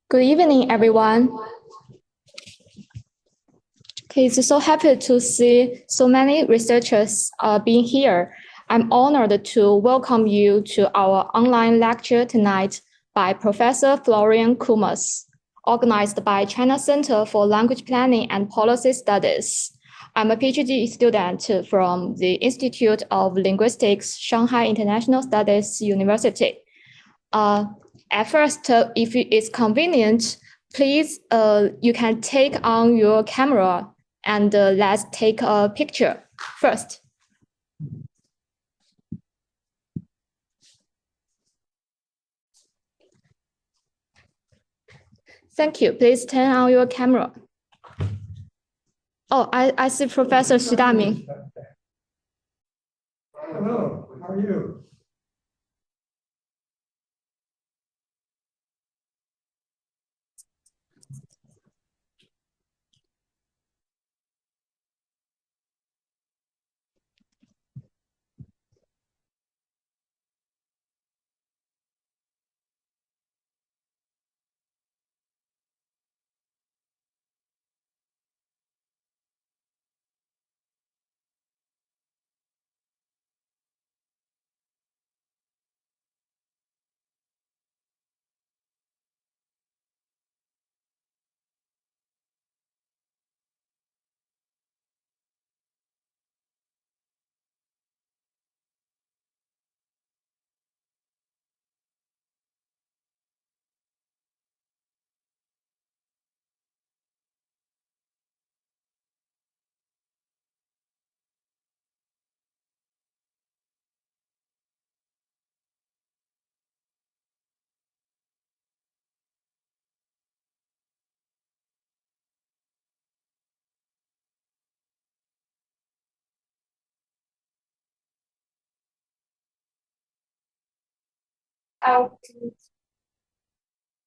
Good evening, everyone. Okay, it's so happy to see so many researchers being here. I'm honored to welcome you to our online lecture tonight by Professor Florian Kumas, organized by China Center for Language Planning and Policy Studies. I'm a PhD student from the Institute of Linguistics, Shanghai International Studies University. At first, if it's convenient, please, you can take on your camera and let's take a picture first. Thank you. Please turn on your camera. Oh, I see Professor Xu Daming. Hello, how are you?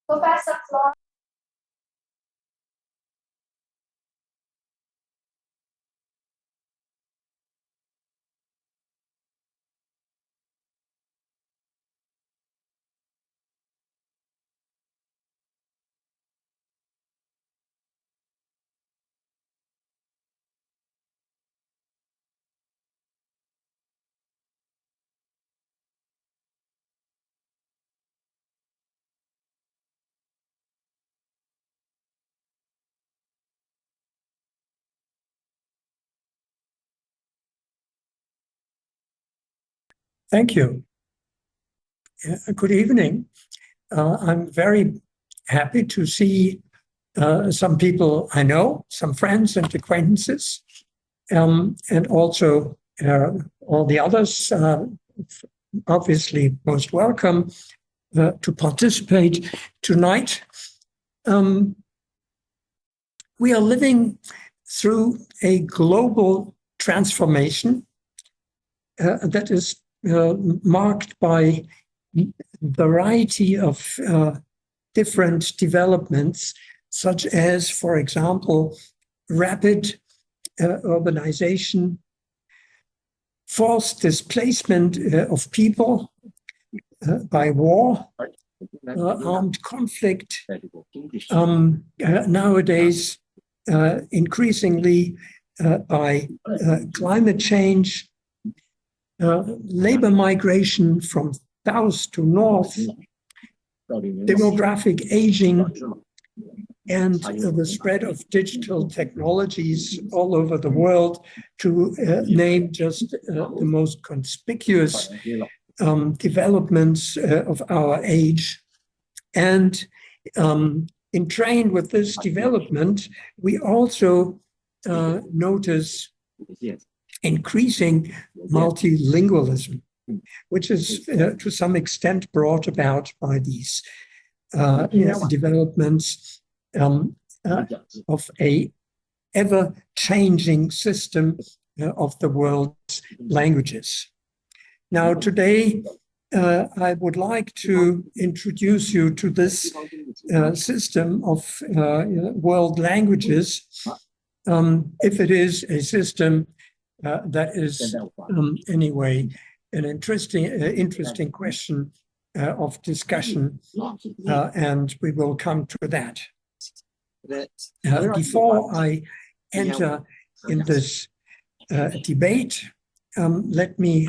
Professor Florian. Thank you. Good evening. I'm very happy to see some people I know, some friends and acquaintances, and also all the others, obviously most welcome to participate tonight. We are living through a global transformation that is marked by a variety of different developments, such as, for example, rapid urbanization, forced displacement of people by war, armed conflict, nowadays increasingly by climate change, labor migration from south to north, demographic aging, and the spread of digital technologies all over the world, to name just the most conspicuous developments of our age. And in train with this development, we also notice increasing multilingualism, which is to some extent brought about by these developments of a ever-changing system of the world's languages. Now, today, I would like to introduce you to this system of world languages, if it is a system that is anyway an interesting question of discussion, and we will come to that. Before I enter in this debate, let me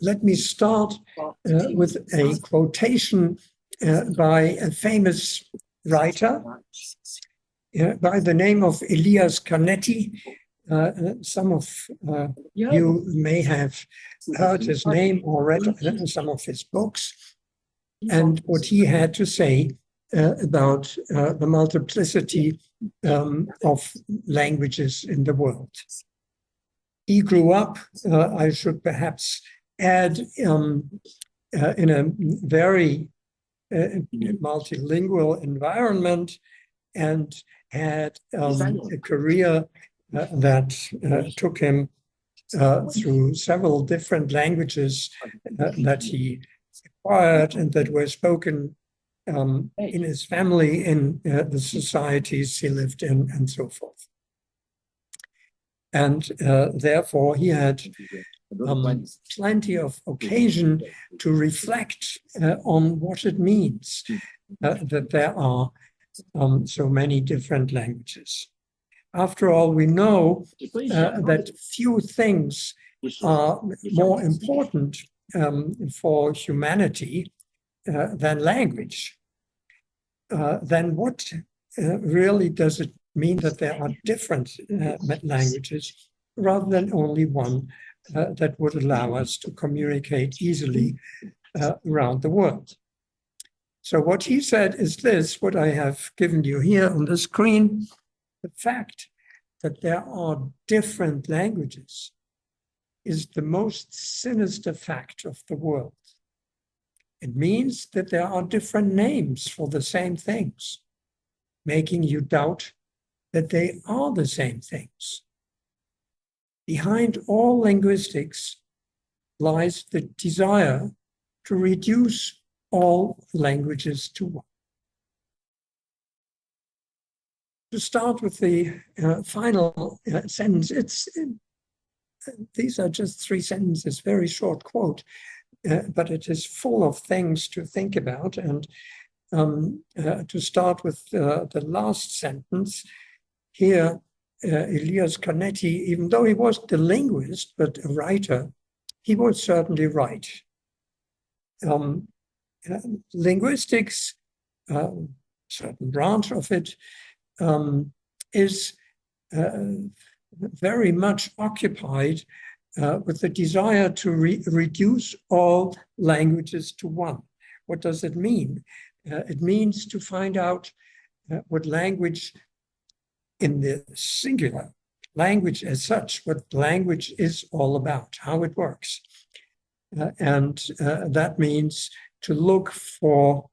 let me start with a quotation by a famous writer by the name of Elias Canetti. Some of you may have heard his name or read some of his books, and what he had to say about the multiplicity of languages in the world. He grew up, I should perhaps add, in a very multilingual environment, and had a career that took him through several different languages that he acquired and that were spoken in his family, in the societies he lived in, and so forth. And therefore, he had plenty of occasion to reflect on what it means that there are so many different languages. After all, we know that few things are more important for humanity than language. Then what really does it mean that there are different languages rather than only one that would allow us to communicate easily around the world? So what he said is this, what I have given you here on the screen: the fact that there are different languages is the most sinister fact of the world. It means that there are different names for the same things, making you doubt that they are the same things. Behind all linguistics lies the desire to reduce all languages to one. To start with the final sentence, these are just 3 sentences, very short quote, but it is full of things to think about. And to start with the last sentence, here, Elias Canetti, even though he wasn't a linguist, but a writer, he was certainly right. Linguistics, certain branch of it, is very much occupied with the desire to reduce all languages to one. What does it mean? It means to find out what language, in the singular, language as such, what language is all about, how it works. And that means to look for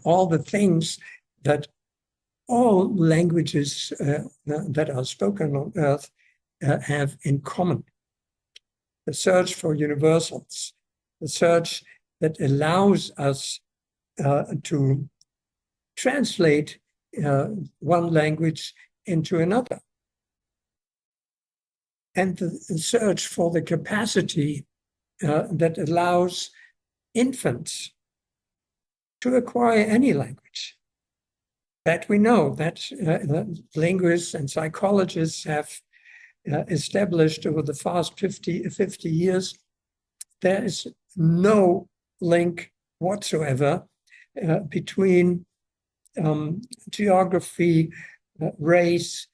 all the things that all languages that are spoken on Earth have in common. The search for universals, the search that allows us to translate one language into another. And the search for the capacity that allows infants to acquire any language. That we know, that linguists and psychologists have established over the past 50 years, there is no link whatsoever between geography, race,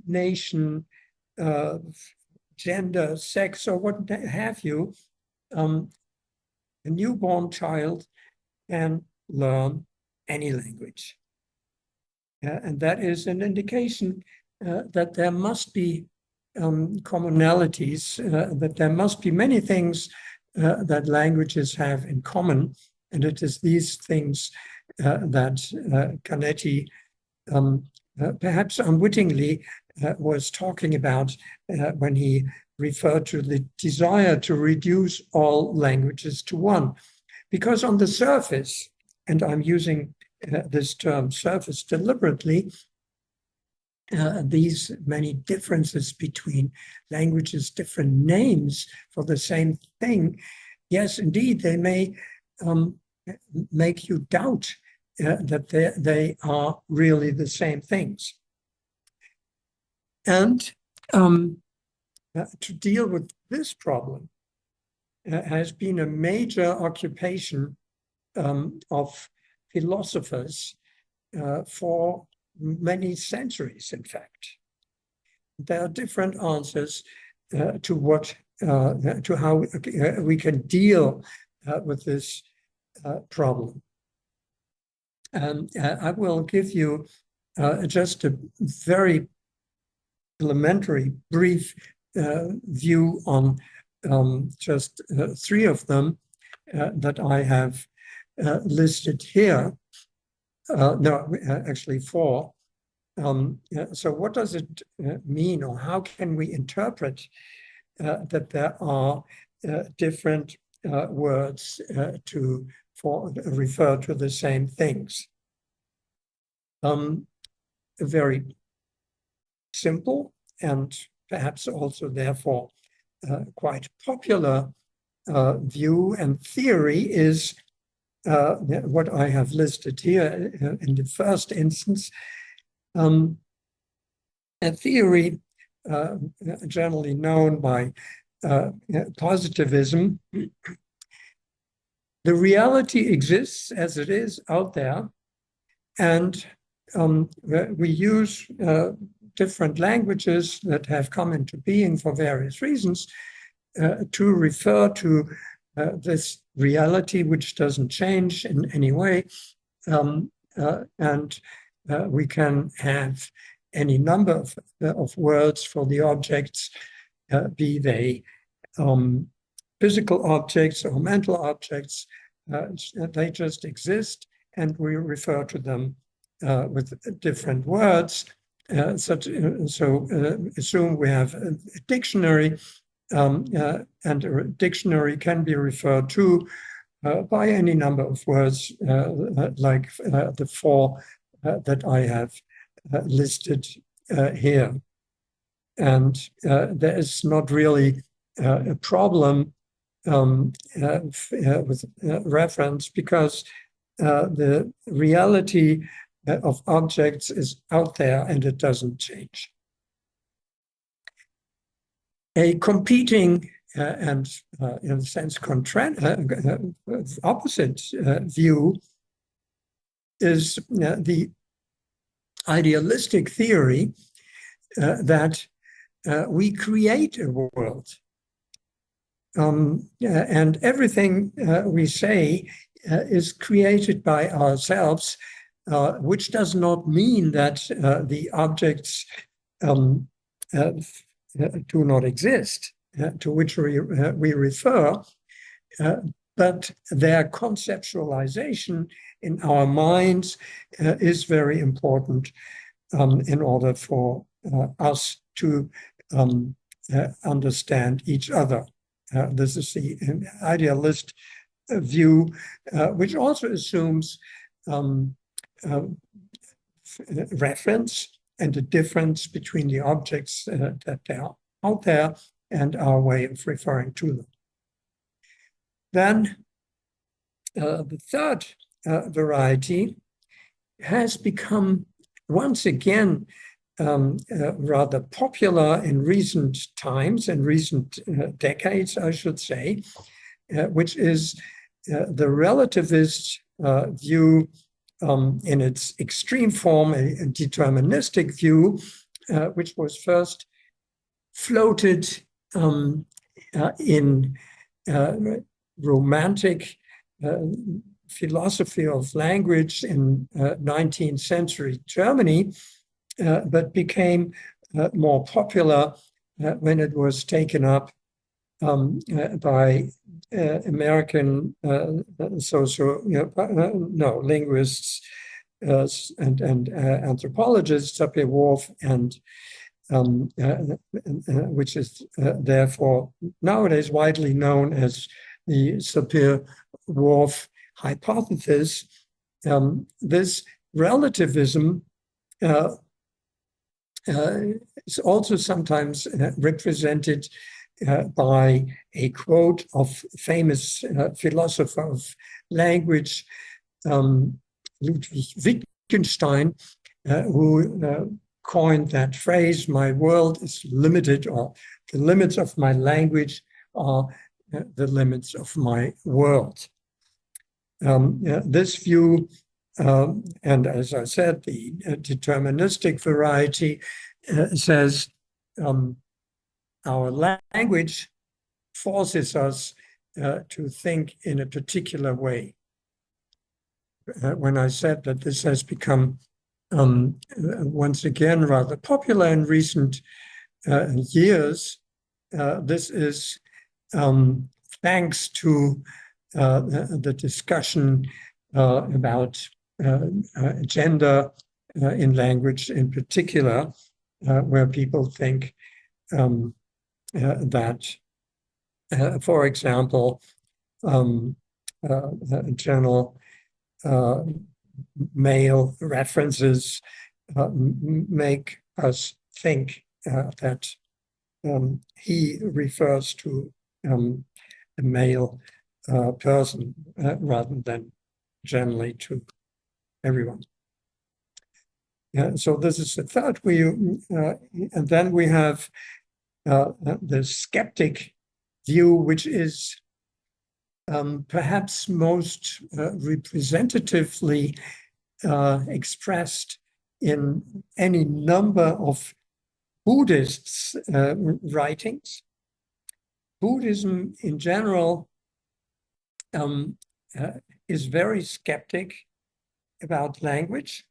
nation, gender, sex, or what have you. A newborn child can learn any language. And that is an indication that there must be commonalities, that there must be many things that languages have in common. And it is these things that Canetti, perhaps unwittingly, was talking about when he referred to the desire to reduce all languages to one. Because on the surface, and I'm using this term surface deliberately, these many differences between languages, different names for the same thing, yes, indeed, they may make you doubt that they are really the same things. And to deal with this problem has been a major occupation of philosophers for many centuries, in fact. There are different answers to what to how we can deal with this problem. And I will give you just a very elementary, brief view on just three of them that I have listed here. No, actually four. So what does it mean, or how can we interpret that there are different words to refer to the same things? Very simple and perhaps also therefore quite popular view and theory is what I have listed here in the first instance. A theory generally known by positivism. The reality exists as it is out there, and we use different languages that have come into being for various reasons to refer to this reality, which doesn't change in any way. And we can have any number of words for the objects, be they physical objects or mental objects. They just exist, and we refer to them with different words. So assume we have a dictionary, and a dictionary can be referred to by any number of words, like the four that I have listed here. And there is not really a problem with reference, because the reality of objects is out there and it doesn't change. A competing and in a sense opposite view is the idealistic theory that we create a world. And everything we say is created by ourselves, which does not mean that the objects do not exist, to which we refer, but their conceptualization in our minds is very important in order for us to understand each other. This is the idealist view, which also assumes reference and a difference between the objects that are out there and our way of referring to them. Then the third variety has become once again rather popular in recent times, in recent decades, I should say, which is the relativist view in its extreme form, a deterministic view, which was first floated in romantic philosophy of language in 19th century Germany, but became more popular when it was taken up by American linguists and anthropologists, Sapir-Whorf, and which is therefore nowadays widely known as the Sapir-Whorf hypothesis. This relativism is also sometimes represented by a quote of famous philosopher of language, Ludwig Wittgenstein, who coined that phrase, "My world is limited," or "the limits of my language are the limits of my world." This view, and as I said, the deterministic variety says our language forces us to think in a particular way. When I said that this has become once again rather popular in recent years, this is thanks to the discussion about gender in language in particular, where people think that, for example, general male references make us think that he refers to a male person rather than generally to everyone. So this is the third view, and then we have the skeptic view, which is perhaps most representatively expressed in any number of Buddhists' writings. Buddhism in general is very skeptic about language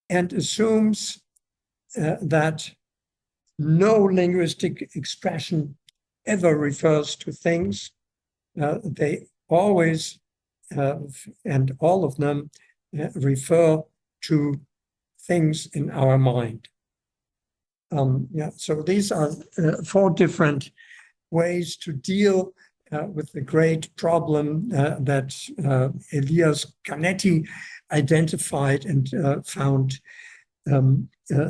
and assumes that no linguistic expression ever refers to things. They always, and all of them, refer to things in our mind. So these are four different ways to deal with the great problem that Elias Canetti identified and found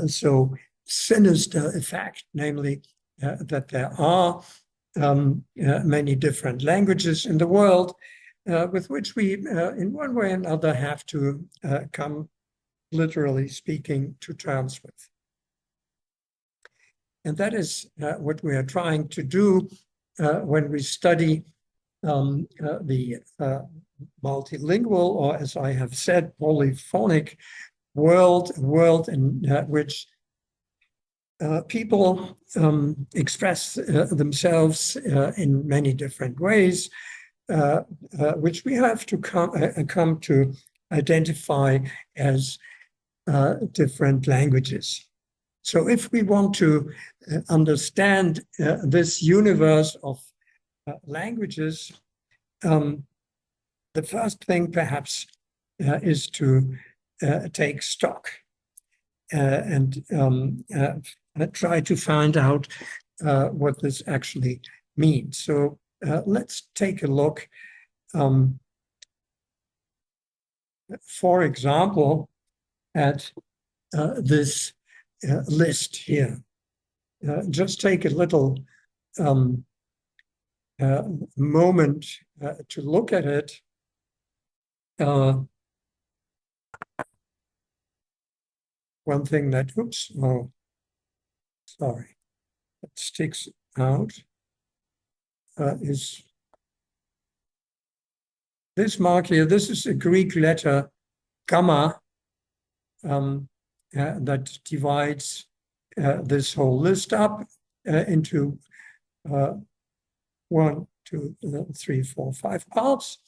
so sinister effect, namely that there are many different languages in the world with which we, in one way or another, have to come, literally speaking, to terms with. And that is what we are trying to do when we study the multilingual, or as I have said, polyphonic world in which people express themselves in many different ways, which we have to come to identify as different languages. So if we want to understand this universe of languages, the first thing perhaps is to take stock and try to find out what this actually means. So let's take a look, for example, at this list here. Just take a little moment to look at it. One thing that, oops, oh, sorry, that sticks out is this mark here. This is a Greek letter, gamma, that divides this whole list up into 1, 2, 3, 4, 5 parts.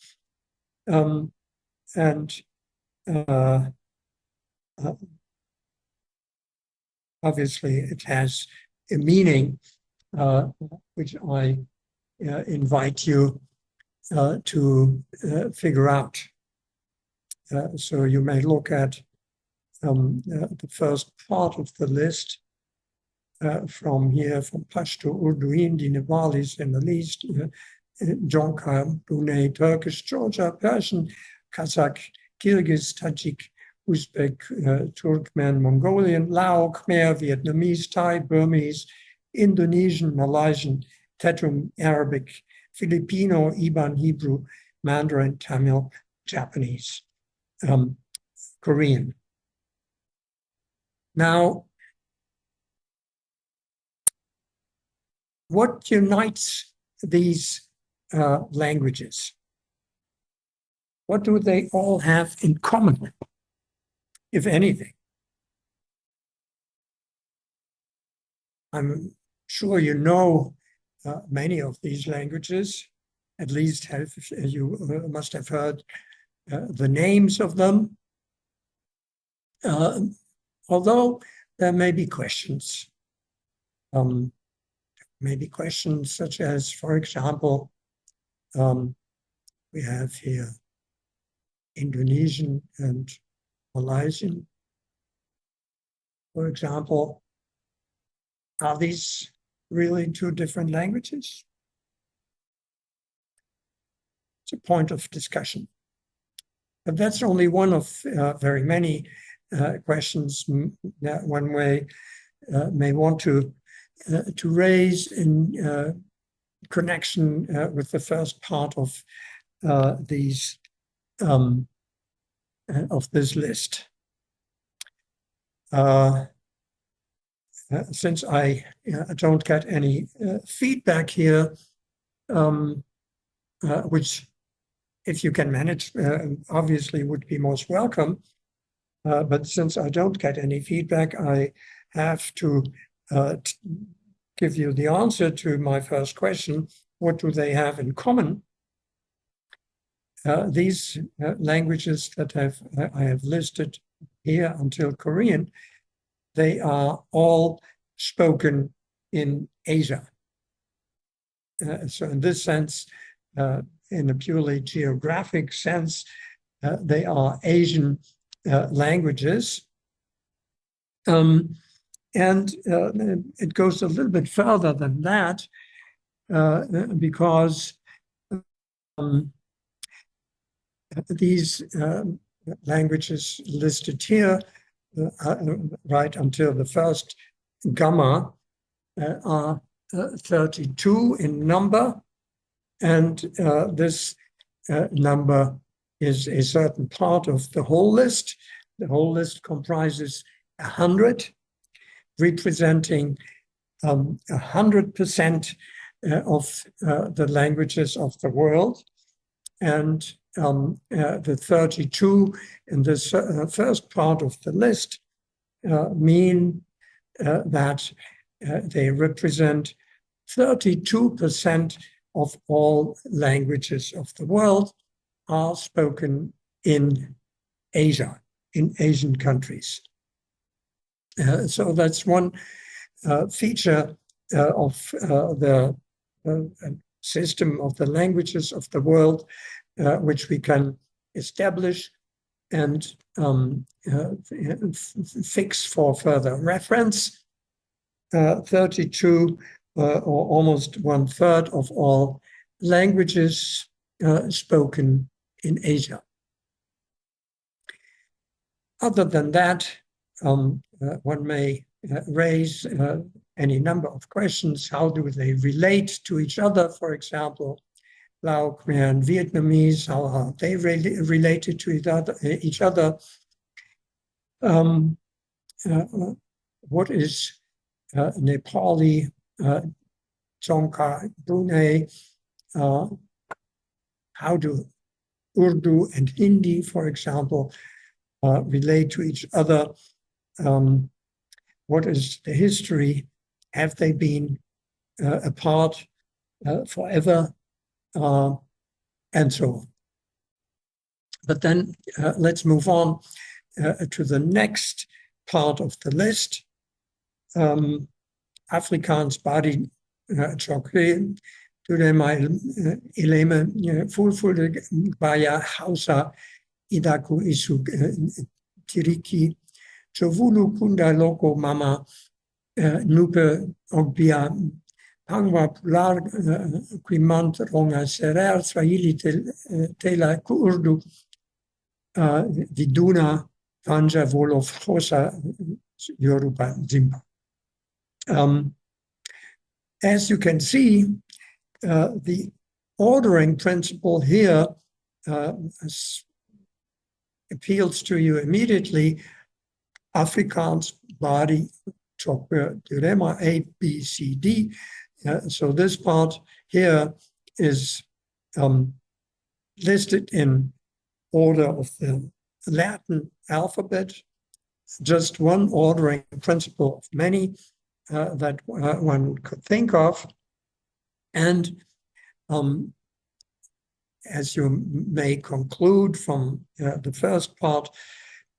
And obviously it has a meaning, which I invite you to figure out. So you may look at the first part of the list from here, from Pashto, Urdu, Hindi, Nepali, Sinhalese, Jonka, Brunei, Turkish, Georgia, Persian, Kazakh, Kyrgyz, Tajik, Uzbek, Turkmen, Mongolian, Lao, Khmer, Vietnamese, Thai, Burmese, Indonesian, Malaysian, Tetum, Arabic, Filipino, Iban, Hebrew, Mandarin, Tamil, Japanese, Korean. Now, what unites these languages? What do they all have in common, if anything? I'm sure you know many of these languages, at least you must have heard the names of them. Although there may be questions. Maybe questions such as, for example, we have here Indonesian and Malaysian. For example, are these really two different languages? It's a point of discussion. But that's only one of very many questions that one may want to raise in connection with the first part of this list. Since I don't get any feedback here, which, if you can manage, obviously would be most welcome. But since I don't get any feedback, I have to give you the answer to my first question. What do they have in common? These languages that I have listed here until Korean, they are all spoken in Asia. So in this sense, in a purely geographic sense, they are Asian languages. And it goes a little bit further than that, because these languages listed here, right until the first gamma, are 32 in number, and this number is a certain part of the whole list. The whole list comprises 100, representing 100% of the languages of the world, and the 32 in this first part of the list mean that they represent 32% of all languages of the world are spoken in Asia, in Asian countries. So that's one feature of the system of the languages of the world, which we can establish and fix for further reference. 32 or almost 1/3 of all languages spoken in Asia. Other than that, one may raise any number of questions. How do they relate to each other? For example, Lao, Khmer, and Vietnamese, how are they related to each other? What is Nepali, Tsongkhar, Brunei? How do Urdu and Hindi, for example, relate to each other? What is the history? Have they been apart forever? And so on. But then let's move on to the next part of the list. Afrikaans Badi Chokre, Tudema Ileme Fulfulde Baya Hausa Idaku Isu Tiriki Chovulu Kunda Loko Mama Nupe Ogbia Pangwa Pular Quimant Ronga Serer Swahili Tela Urdu Viduna Vanja, Wolof, Xhosa, Yoruba, Zimba. As you can see, the ordering principle here appeals to you immediately. Afrikaans, Badi, Chokwe, Durema, A, B, C, D. So this part here is listed in order of the Latin alphabet, just one ordering principle of many that one could think of. And as you may conclude from the first part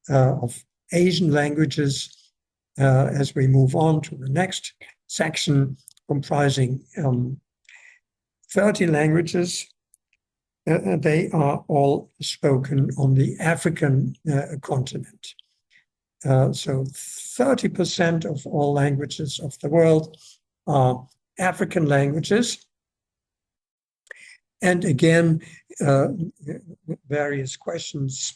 of Asian languages, as we move on to the next section comprising 30 languages, they are all spoken on the African continent. So 30% of all languages of the world are African languages. And again, various questions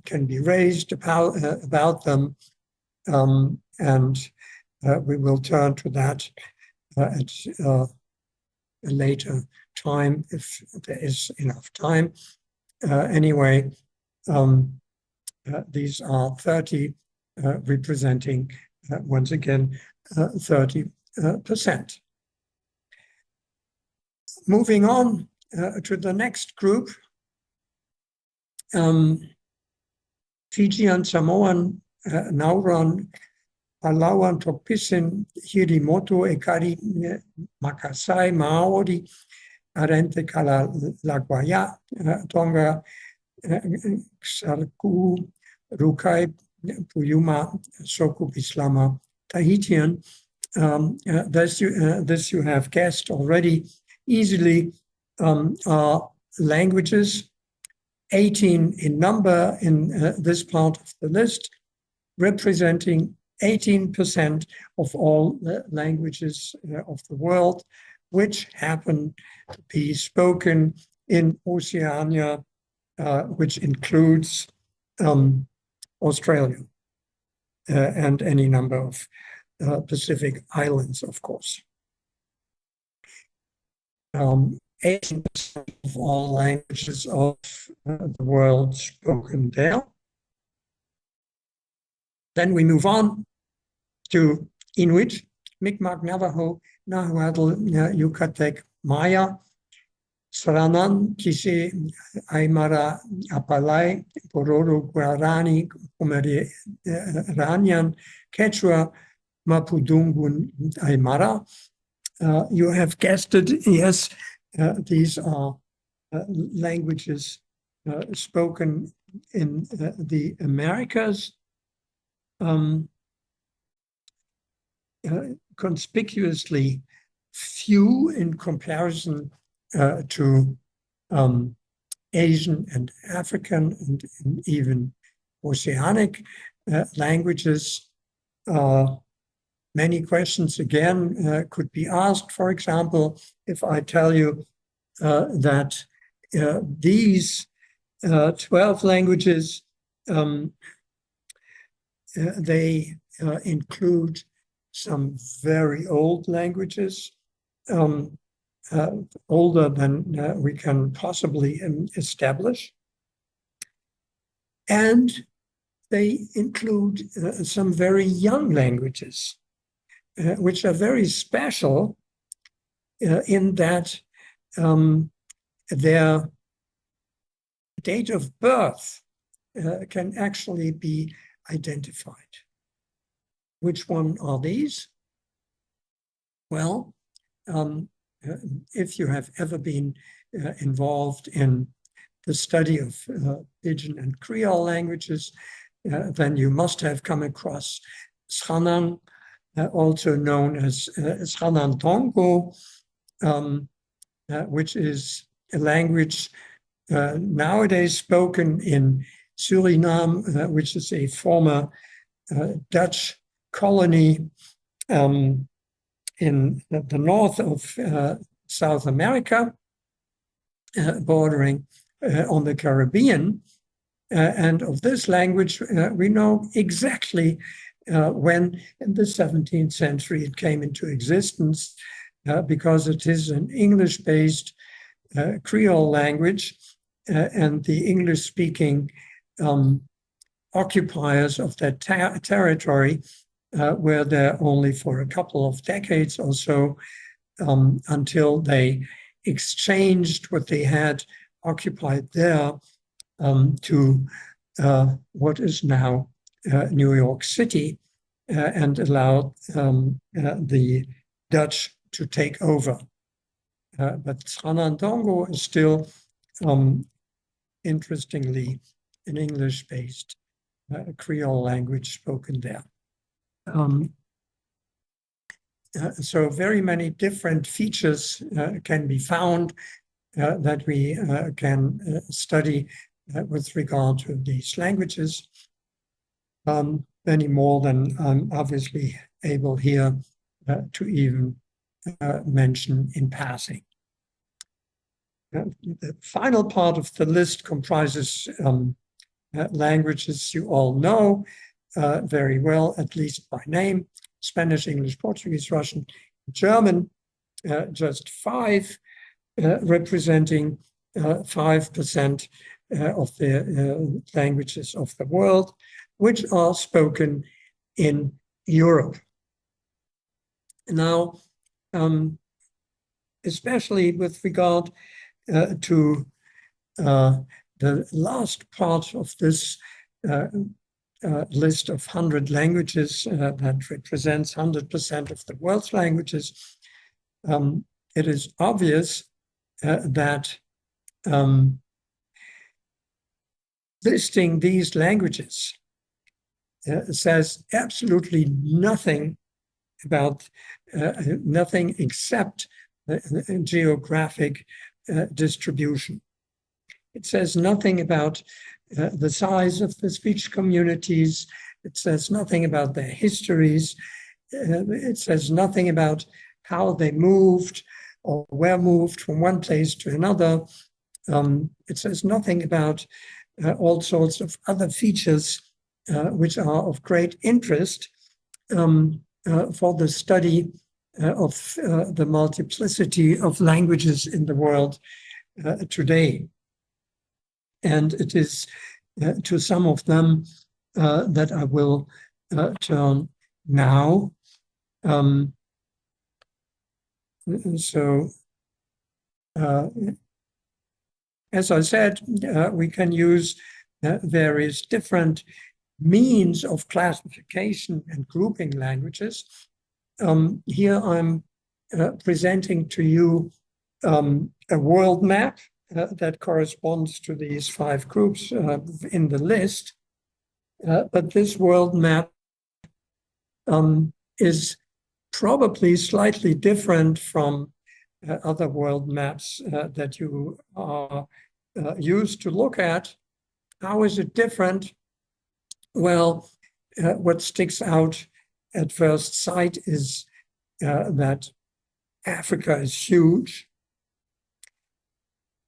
can be raised about them. And we will turn to that at a later time, if there is enough time. Anyway, these are 30 representing, once again, 30%. Moving on to the next group, Fijian, Samoan, Nauran, Palawan, Topisin, Hirimoto, Ekari, Makasai, Maori, Arente, Kalalaguaya, Tonga, Xarku, Rukai, Puyuma, Soku, Bislama, Tahitian. This you have guessed already easily, are languages, 18 in number in this part of the list, representing 18% of all languages of the world, which happen to be spoken in Oceania, which includes Australia and any number of Pacific islands, of course. 80% of all languages of the world spoken there. Then we move on to Inuit, Mi'kmaq, Navajo, Nahuatl, Yucatec, Maya, Saranan, Kise, Aymara, Apalai, Pororo, Guarani, Pomeranian, Quechua, Mapudungun, Aymara. You have guessed it, yes, these are languages spoken in the Americas. Conspicuously few in comparison to Asian and African and even Oceanic languages. Many questions again could be asked. For example, if I tell you that these 12 languages, they include some very old languages, older than we can possibly establish. And they include some very young languages, which are very special in that their date of birth can actually be identified. Which one are these? Well, if you have ever been involved in the study of Pidgin and Creole languages, then you must have come across Sranan, also known as Sranan Tongo, which is a language nowadays spoken in Suriname, which is a former Dutch colony in the north of South America, bordering on the Caribbean. And of this language, we know exactly when in the 17th century it came into existence, because it is an English-based Creole language, and the English-speaking occupiers of that territory were there only for a couple of decades or so, until they exchanged what they had occupied there to what is now New York City, and allowed the Dutch to take over. But Tsanandongo is still, interestingly, an English-based Creole language spoken there. So very many different features can be found that we can study with regard to these languages, many more than I'm obviously able here to even mention in passing. The final part of the list comprises languages you all know very well, at least by name: Spanish, English, Portuguese, Russian, German, just 5, representing 5% of the languages of the world, which are spoken in Europe. Now, especially with regard to the last part of this list of 100 languages that represents 100% of the world's languages, it is obvious that listing these languages says absolutely nothing about nothing except geographic distribution. It says nothing about the size of the speech communities. It says nothing about their histories. It says nothing about how they moved or were moved from one place to another. It says nothing about all sorts of other features which are of great interest for the study of the multiplicity of languages in the world today. And it is to some of them that I will turn now. As I said, we can use various different means of classification and grouping languages. Here I'm presenting to you a world map that corresponds to these 5 groups in the list. But this world map is probably slightly different from other world maps that you are used to look at. How is it different? Well, what sticks out at first sight is that Africa is huge,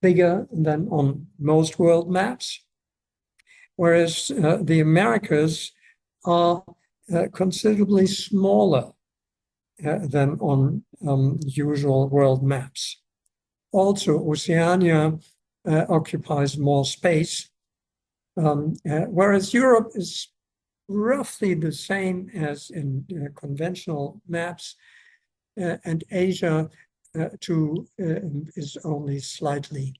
bigger than on most world maps, whereas the Americas are considerably smaller than on usual world maps. Also, Oceania occupies more space, whereas Europe is roughly the same as in conventional maps, and Asia too is only slightly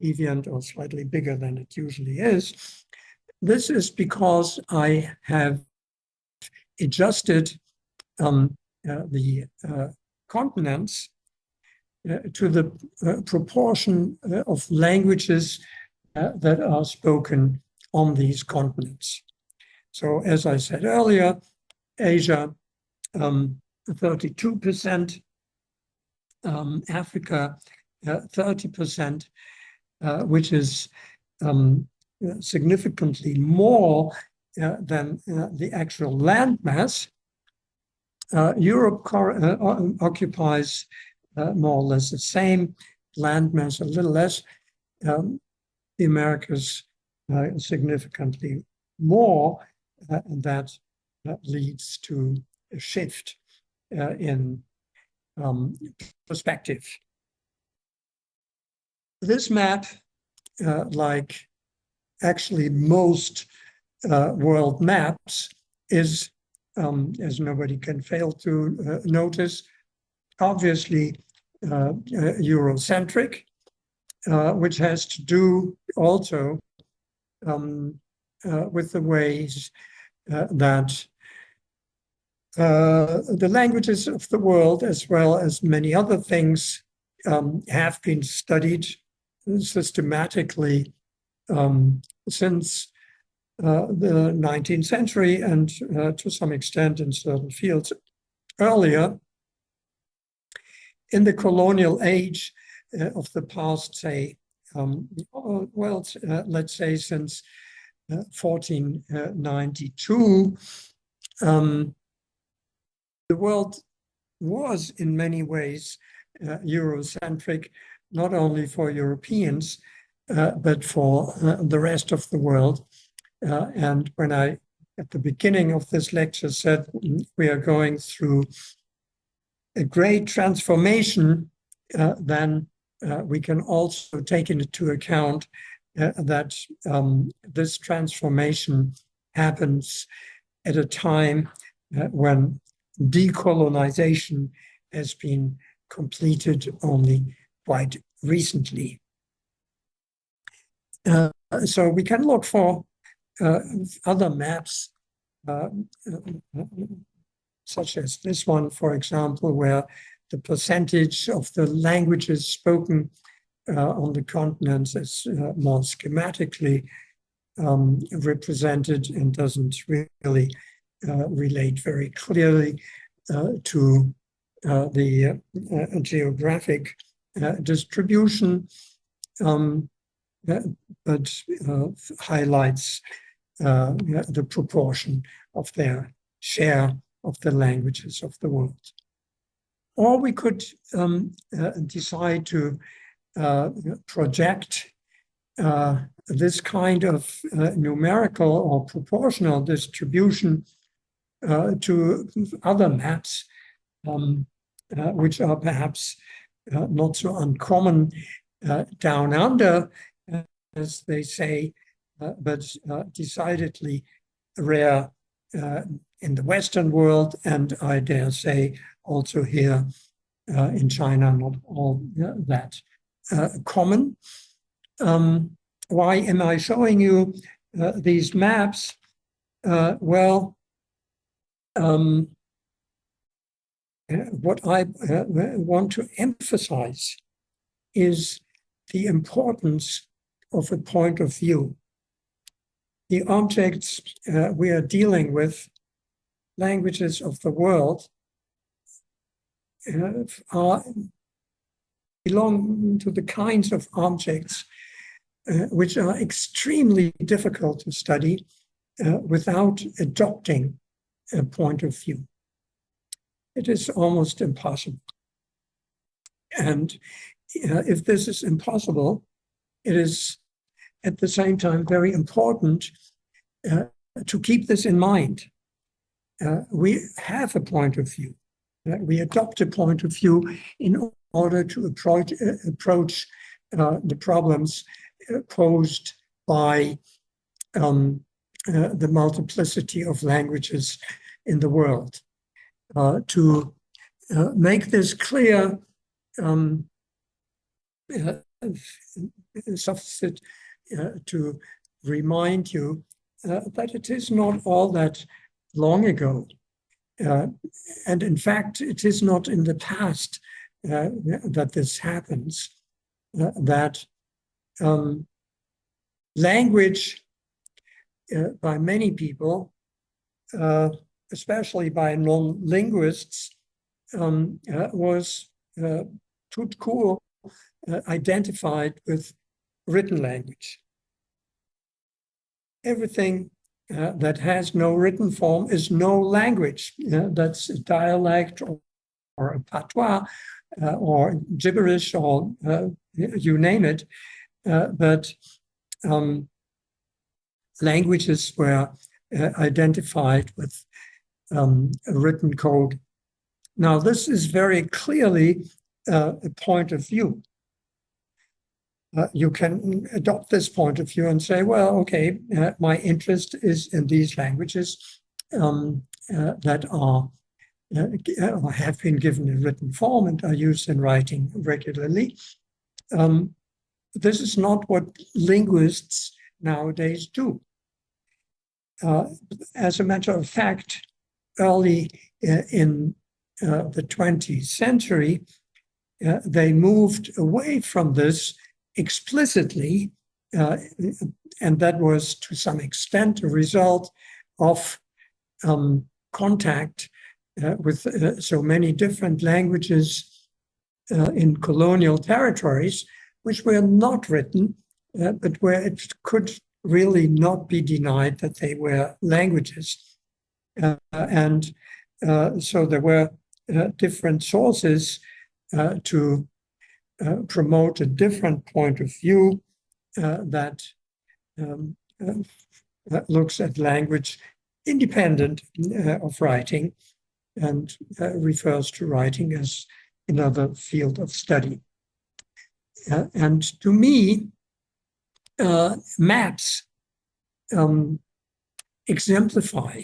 deviant or slightly bigger than it usually is. This is because I have adjusted the continents to the proportion of languages that are spoken on these continents. So as I said earlier, Asia, 32%, Africa, 30%, which is significantly more than the actual landmass. Europe occupies more or less the same landmass, a little less. The Americas significantly more, and that leads to a shift in perspective. This map, like actually most world maps, is, as nobody can fail to notice, obviously Eurocentric, which has to do also with the ways that the languages of the world, as well as many other things, have been studied systematically since the 19th century, and to some extent in certain fields earlier. In the colonial age of the past, say, let's say since 1492, the world was in many ways Eurocentric, not only for Europeans, but for the rest of the world. And when I, at the beginning of this lecture, said we are going through a great transformation, then we can also take into account that this transformation happens at a time when decolonization has been completed only quite recently. So we can look for other maps, such as this one, for example, where the percentage of the languages spoken on the continents is more schematically represented and doesn't really relate very clearly to the geographic distribution, but highlights the proportion of their share of the languages of the world. Or we could decide to project this kind of numerical or proportional distribution to other maps, which are perhaps not so uncommon down under, as they say, but decidedly rare in the Western world, and I dare say also here in China, not all that common. Why am I showing you these maps? Well, what I want to emphasize is the importance of a point of view. The objects we are dealing with, languages of the world, belong to the kinds of objects which are extremely difficult to study without adopting a point of view. It is almost impossible. And if this is impossible, it is at the same time very important to keep this in mind. We have a point of view. We adopt a point of view in order to approach the problems posed by the multiplicity of languages in the world. To make this clear, suffice to remind you that it is not all that long ago. And in fact, it is not in the past that this happens, that language by many people, especially by non-linguists, was tout court identified with written language. Everything that has no written form is no language. That's a dialect or a patois or gibberish or you name it. But languages were identified with a written code. Now, this is very clearly a point of view. You can adopt this point of view and say, well, okay, my interest is in these languages that are have been given a written form and are used in writing regularly. This is not what linguists nowadays do. As a matter of fact, early in the 20th century, they moved away from this explicitly, and that was to some extent a result of contact with so many different languages in colonial territories, which were not written, but where it could really not be denied that they were languages. And so there were different sources to promote a different point of view that looks at language independent of writing and refers to writing as another field of study. And to me, maps exemplify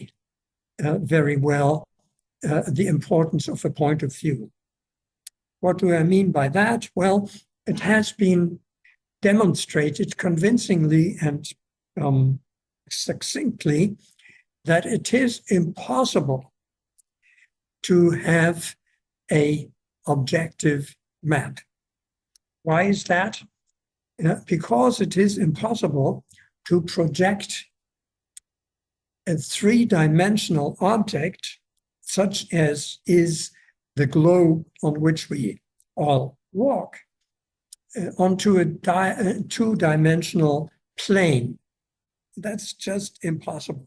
very well the importance of a point of view. What do I mean by that? Well, it has been demonstrated convincingly and succinctly that it is impossible to have an objective map. Why is that? Because it is impossible to project a three-dimensional object, such as is the globe on which we all walk, onto a two-dimensional plane. That's just impossible.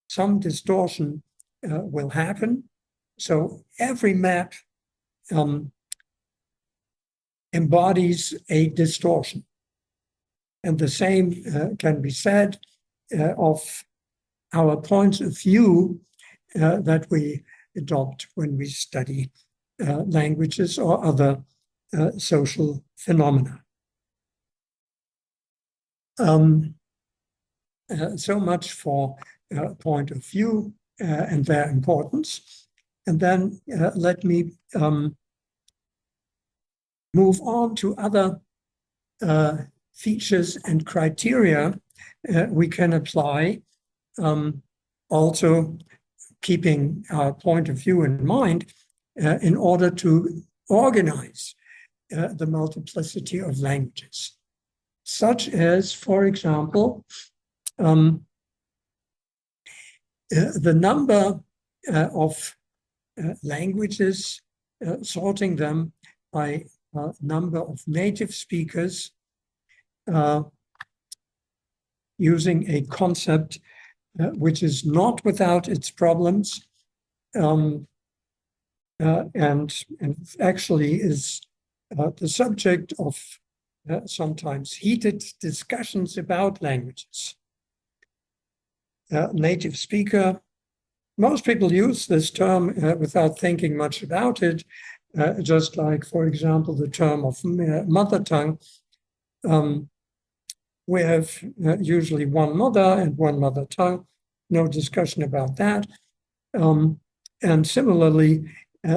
Some distortion will happen. So every map embodies a distortion. And the same can be said of our points of view that we adopt when we study languages or other social phenomena. So much for point of view and their importance. And then let me move on to other features and criteria we can apply, also keeping our point of view in mind in order to organize the multiplicity of languages, such as, for example, the number of languages, sorting them by number of native speakers, using a concept which is not without its problems, and actually is the subject of sometimes heated discussions about languages. Native speaker, most people use this term without thinking much about it, just like, for example, the term of mother tongue. We have usually one mother and one mother tongue, no discussion about that. And similarly,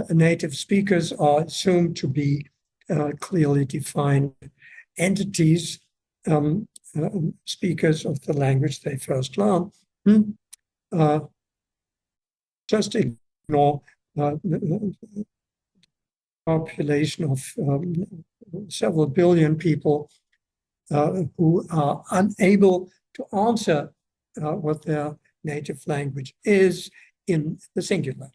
native speakers are assumed to be clearly defined entities, speakers of the language they first learn. Just ignore the population of several billion people who are unable to answer what their native language is in the singular.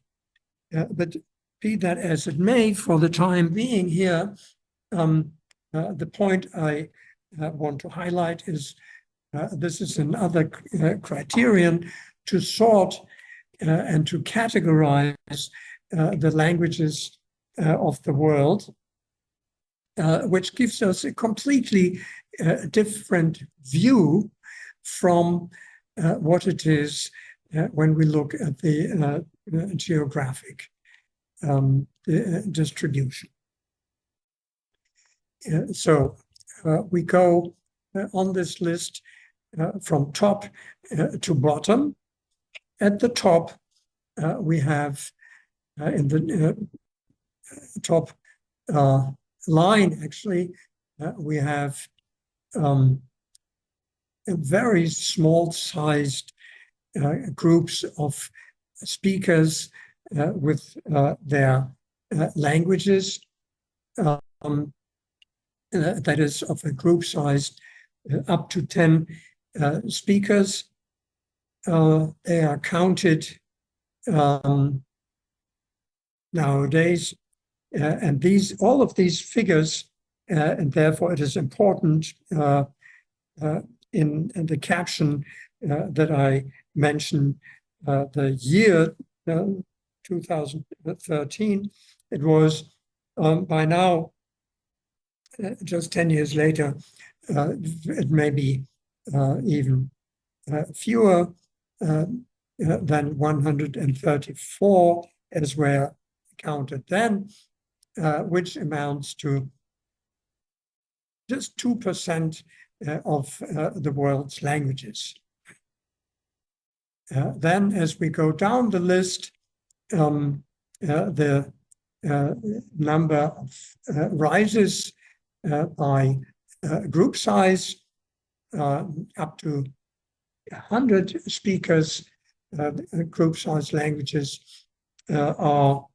But be that as it may, for the time being here, the point I want to highlight is this is another criterion to sort and to categorize the languages of the world, which gives us a completely different view from what it is when we look at the geographic distribution. So we go on this list from top to bottom. At the top, we have in the top line, actually, we have a very small-sized groups of speakers with their languages. That is of a group size up to 10 speakers. They are counted nowadays, and all of these figures, and therefore it is important in the caption that I mentioned the year 2013. It was by now, just 10 years later, it may be even fewer than 134 as were counted then, which amounts to just 2% of the world's languages. Then, as we go down the list, the number rises by group size up to 100 speakers. Group size languages are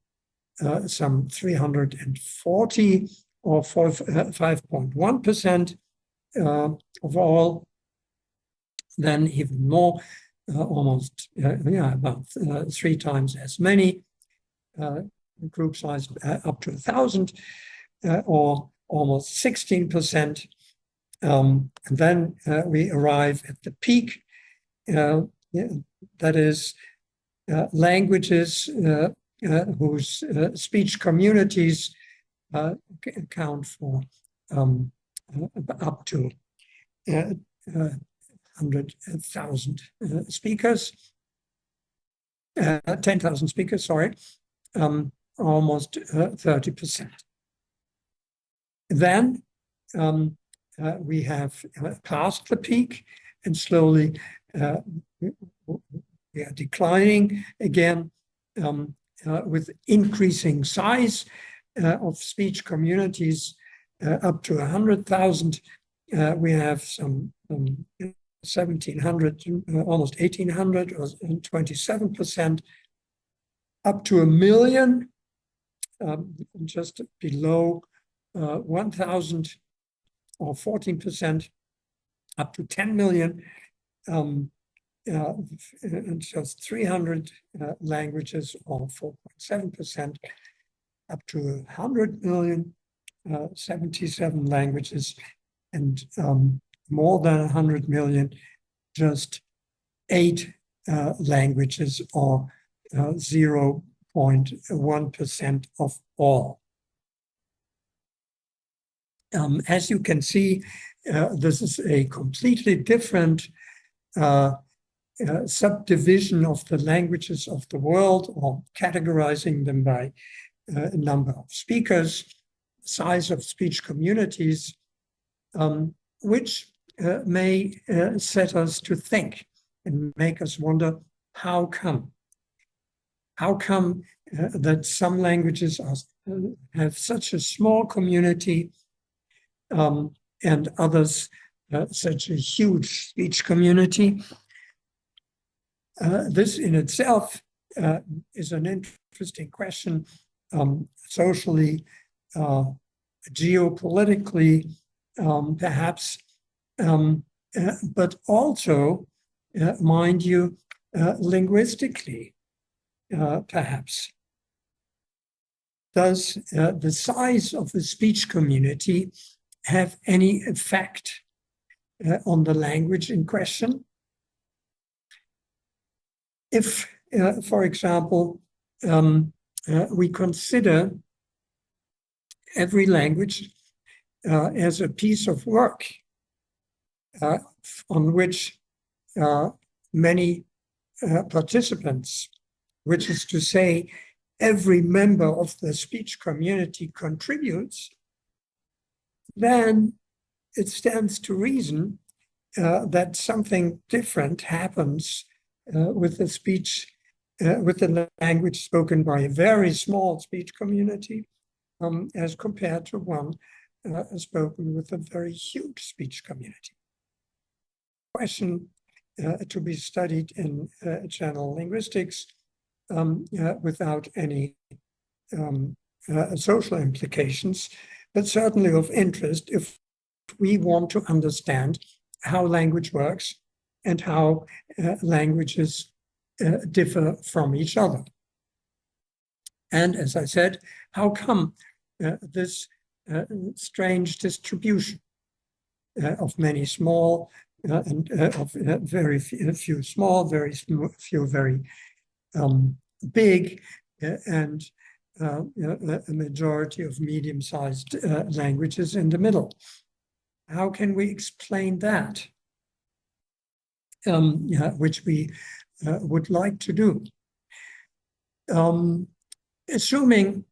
some 340 or 5.1% of all. Then even more, almost about 3 times as many. Group size up to 1,000 or almost 16%. And then we arrive at the peak, that is languages whose speech communities account for up to 100,000 speakers, 10,000 speakers, sorry, almost 30%. Then we have passed the peak, and slowly we are declining again with increasing size of speech communities up to 100,000. We have some 1,700, almost 1,800, or 27%, up to 1 million, just below 1,000 or 14%, up to 10 million, and just 300 languages or 4.7%, up to 100 million, 77 languages, and more than 100 million, just 8 languages, or 0.1% of all. As you can see, this is a completely different subdivision of the languages of the world, or categorizing them by number of speakers, size of speech communities, which may set us to think and make us wonder, how come? How come that some languages have such a small community and others such a huge speech community? This in itself is an interesting question, socially, geopolitically, perhaps, but also, mind you, linguistically, perhaps. Does the size of the speech community have any effect on the language in question? If, for example, we consider every language as a piece of work on which many participants, which is to say, every member of the speech community contributes, then it stands to reason that something different happens with the speech, with the language spoken by a very small speech community as compared to one spoken with a very huge speech community. Question to be studied in channel linguistics without any social implications, but certainly of interest if we want to understand how language works and how languages differ from each other. And as I said, how come this strange distribution of many small and of very few small, very few very big, and a majority of medium-sized languages in the middle? How can we explain that? Which we would like to do. Assuming,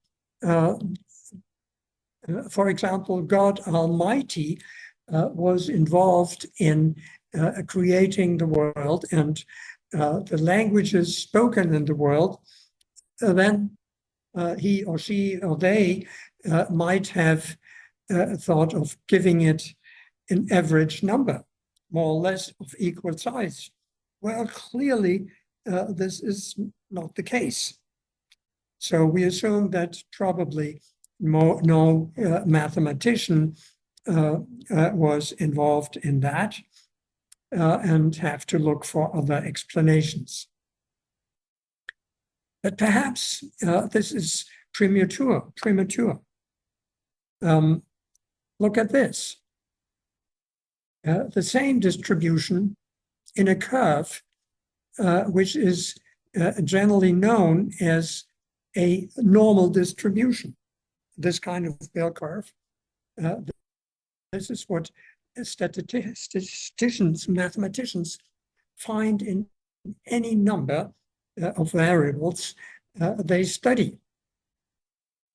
for example, God Almighty was involved in creating the world and the languages spoken in the world, then he or she or they might have thought of giving it an average number, more or less of equal size. Well, clearly, this is not the case. So we assume that probably no mathematician was involved in that and have to look for other explanations. But perhaps this is premature. Look at this. The same distribution in a curve, which is generally known as a normal distribution, this kind of bell curve. This is what statisticians, mathematicians find in any number of variables they study.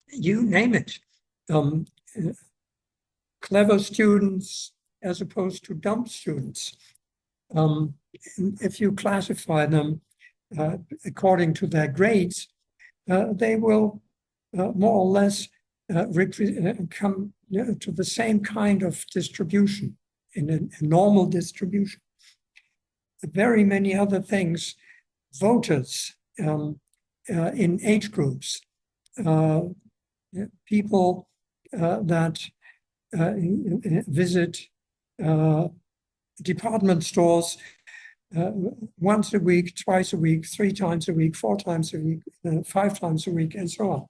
You name it. Clever students as opposed to dumb students. If you classify them according to their grades, they will more or less come to the same kind of distribution, in a normal distribution. Very many other things, voters in age groups, people that visit department stores once a week, twice a week, 3 times a week, 4 times a week, 5 times a week, and so on.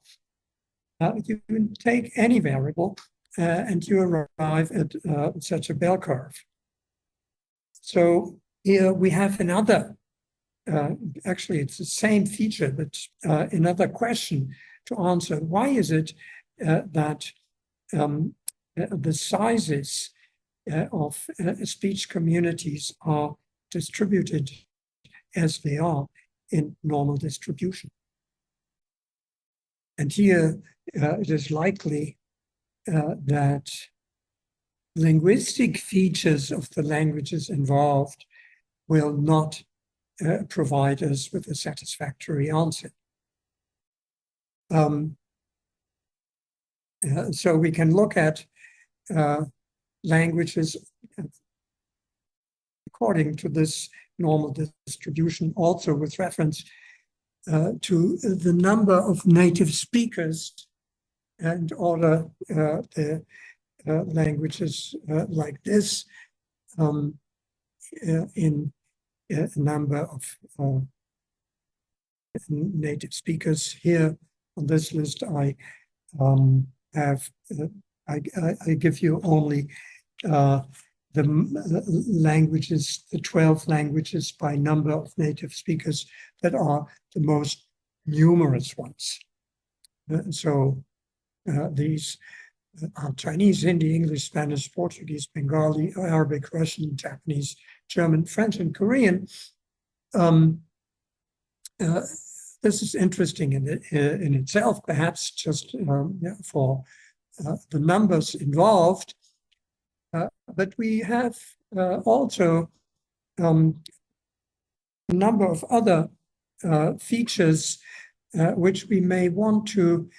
You can take any variable and you arrive at such a bell curve. So here we have another, actually it's the same feature, but another question to answer. Why is it that the sizes of speech communities are distributed as they are in normal distribution? And here it is likely that linguistic features of the languages involved will not provide us with a satisfactory answer. So we can look at languages according to this normal distribution, also with reference to the number of native speakers, and order the languages like this in a number of native speakers. Here on this list, I give you only the languages, the 12 languages by number of native speakers that are the most numerous ones. So these Chinese, Hindi, English, Spanish, Portuguese, Bengali, Arabic, Russian, Japanese, German, French, and Korean. This is interesting in itself, perhaps just for the numbers involved. But we have also a number of other features which we may want to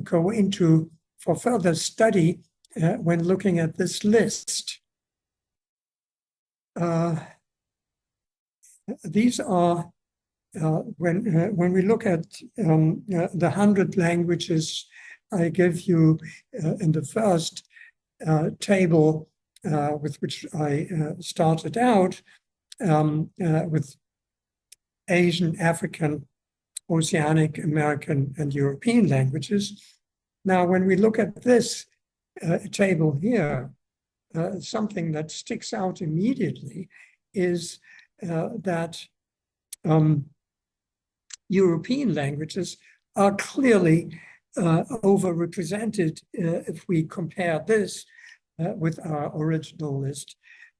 go into for further study when looking at this list. These are, when we look at the 100 languages I give you in the first table with which I started out, with Asian, African, Oceanic, American, and European languages. Now, when we look at this table here, something that sticks out immediately is that European languages are clearly overrepresented if we compare this with our original list,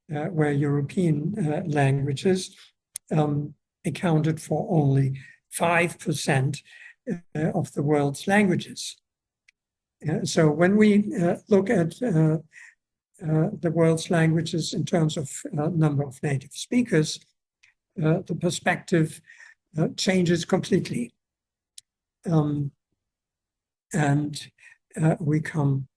where European languages accounted for only 5% of the world's languages. So when we look at the world's languages in terms of number of native speakers, the perspective changes completely. And we come,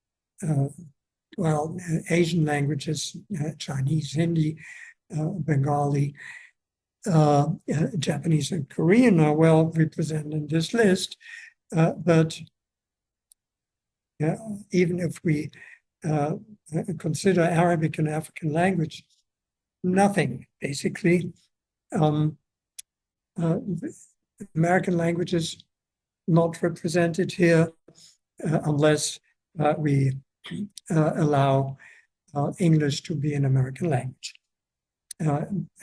well, Asian languages, Chinese, Hindi, Bengali, Japanese and Korean are well represented in this list, but even if we consider Arabic and African language, nothing, basically. American languages not represented here unless we allow English to be an American language,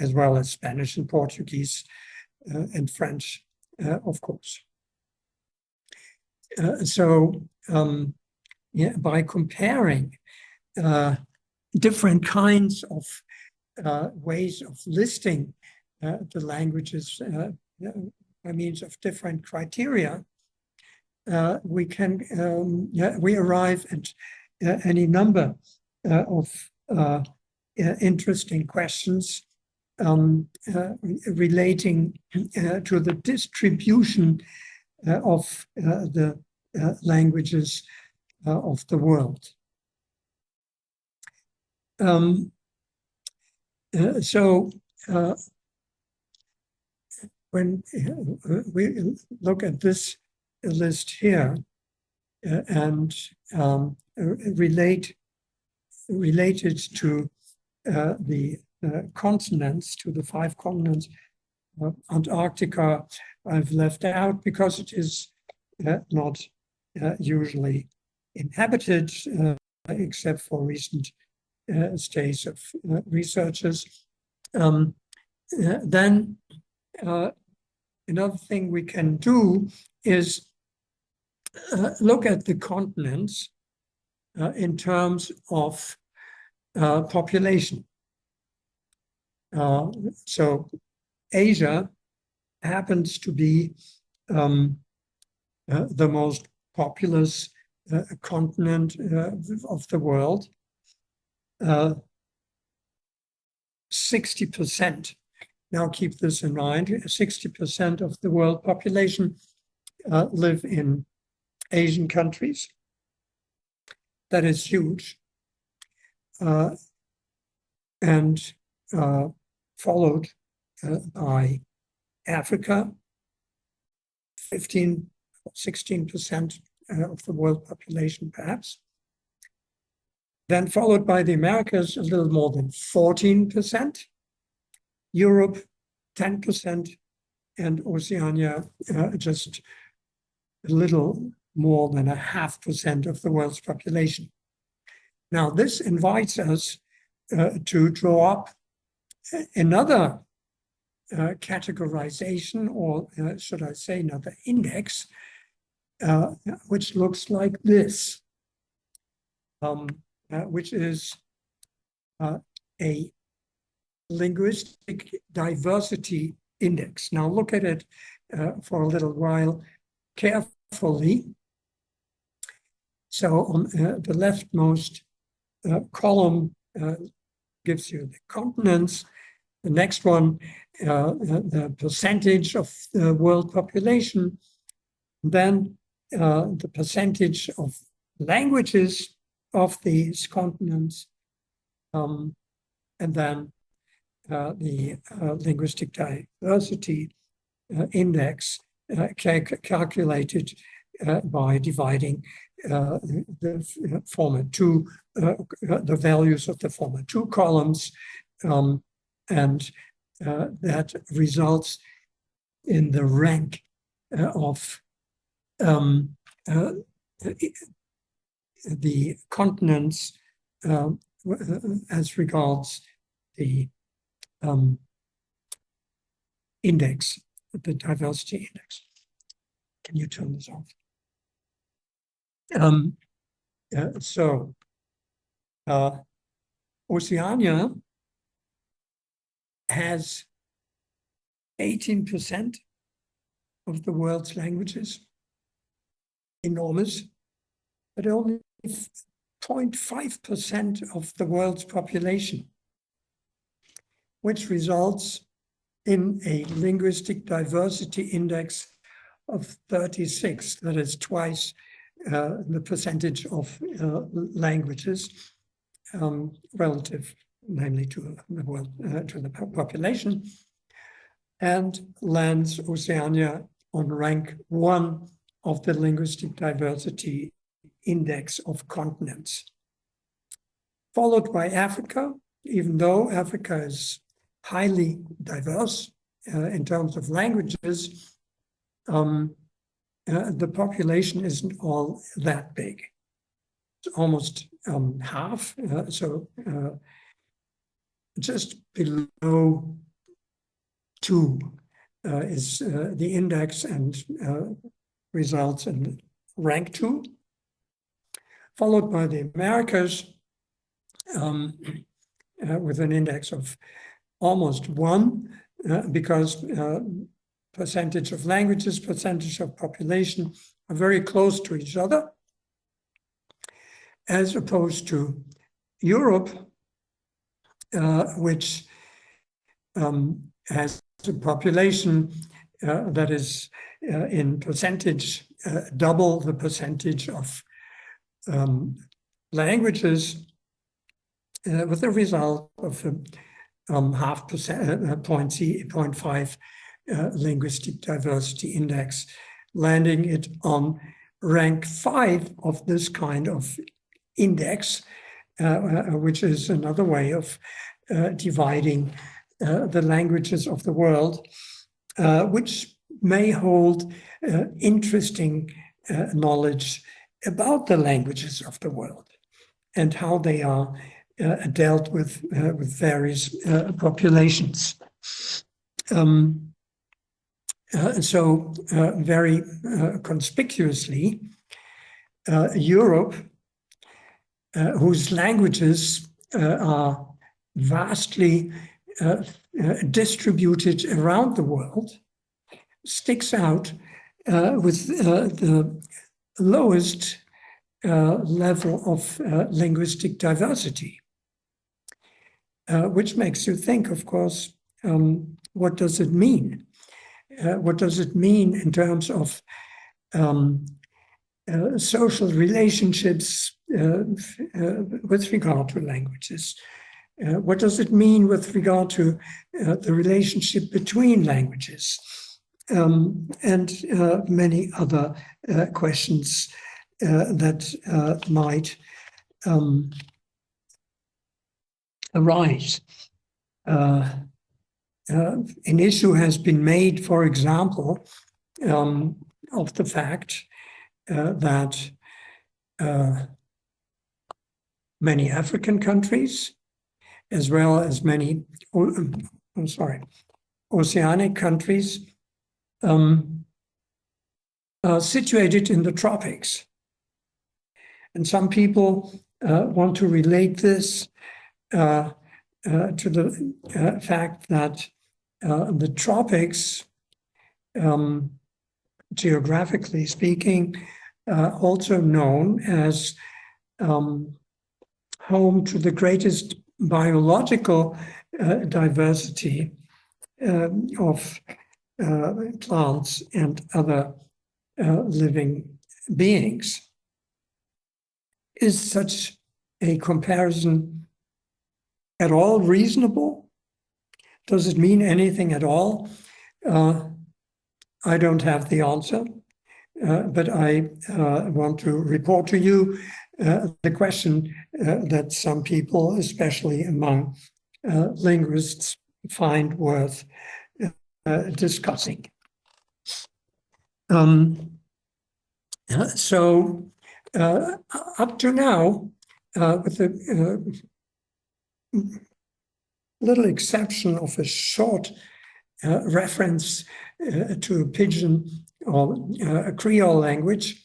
as well as Spanish and Portuguese and French, of course. By comparing different kinds of ways of listing the languages by means of different criteria, we can we arrive at any number of interesting questions relating to the distribution of the languages of the world. When we look at this list here and related to the continents, to the 5 continents, Antarctica I've left out because it is not usually inhabited except for recent stays of researchers. Then another thing we can do is look at the continents in terms of population. So Asia happens to be the most populous continent of the world. 60%, now keep this in mind, 60% of the world population live in Asian countries. That is huge. And followed by Africa, 16% of the world population, perhaps. Then followed by the Americas, a little more than 14%. Europe, 10%, and Oceania, just a little more than 0.5% of the world's population. Now, this invites us to draw up another categorization, or should I say another index, which looks like this. which is a linguistic diversity index. Now look at it for a little while carefully. So on the leftmost column gives you the continents. The next one, the percentage of the world population. Then the percentage of languages of these continents. And then the linguistic diversity index calculated by dividing the former two, the values of the former two columns, and that results in the rank of the continents as regards the index, the diversity index. Can you turn this off? Oceania has 18% of the world's languages, enormous, but only 0.5% of the world's population, which results in a linguistic diversity index of 36. That is twice the percentage of languages relative, namely to the world, to the population, and lands Oceania on rank 1 of the linguistic diversity index of continents, followed by Africa. Even though Africa is highly diverse in terms of languages, the population isn't all that big. It's almost half, so just below 2 is the index, and results in rank 2, followed by the Americas with an index of almost 1, because percentage of languages, percentage of population are very close to each other, as opposed to Europe, which has a population that is in percentage double the percentage of languages, with the result of a 0.5 linguistic diversity index, landing it on rank 5 of this kind of index, which is another way of dividing the languages of the world, which may hold interesting knowledge about the languages of the world and how they are dealt with various populations. So very conspicuously, Europe, whose languages are vastly distributed around the world, sticks out with the lowest level of linguistic diversity, which makes you think, of course, what does it mean? What does it mean in terms of social relationships with regard to languages? What does it mean with regard to the relationship between languages? And many other questions that might arise. An issue has been made, for example, of the fact that many African countries, as well as many, oceanic countries, are situated in the tropics. And some people want to relate this to the fact that the tropics, geographically speaking, also known as home to the greatest biological diversity of plants and other living beings. Is such a comparison at all reasonable? Does it mean anything at all? I don't have the answer, but I want to report to you the question that some people, especially among linguists, find worth discussing. So up to now, with the little exception of a short reference to a Pidgin or a Creole language,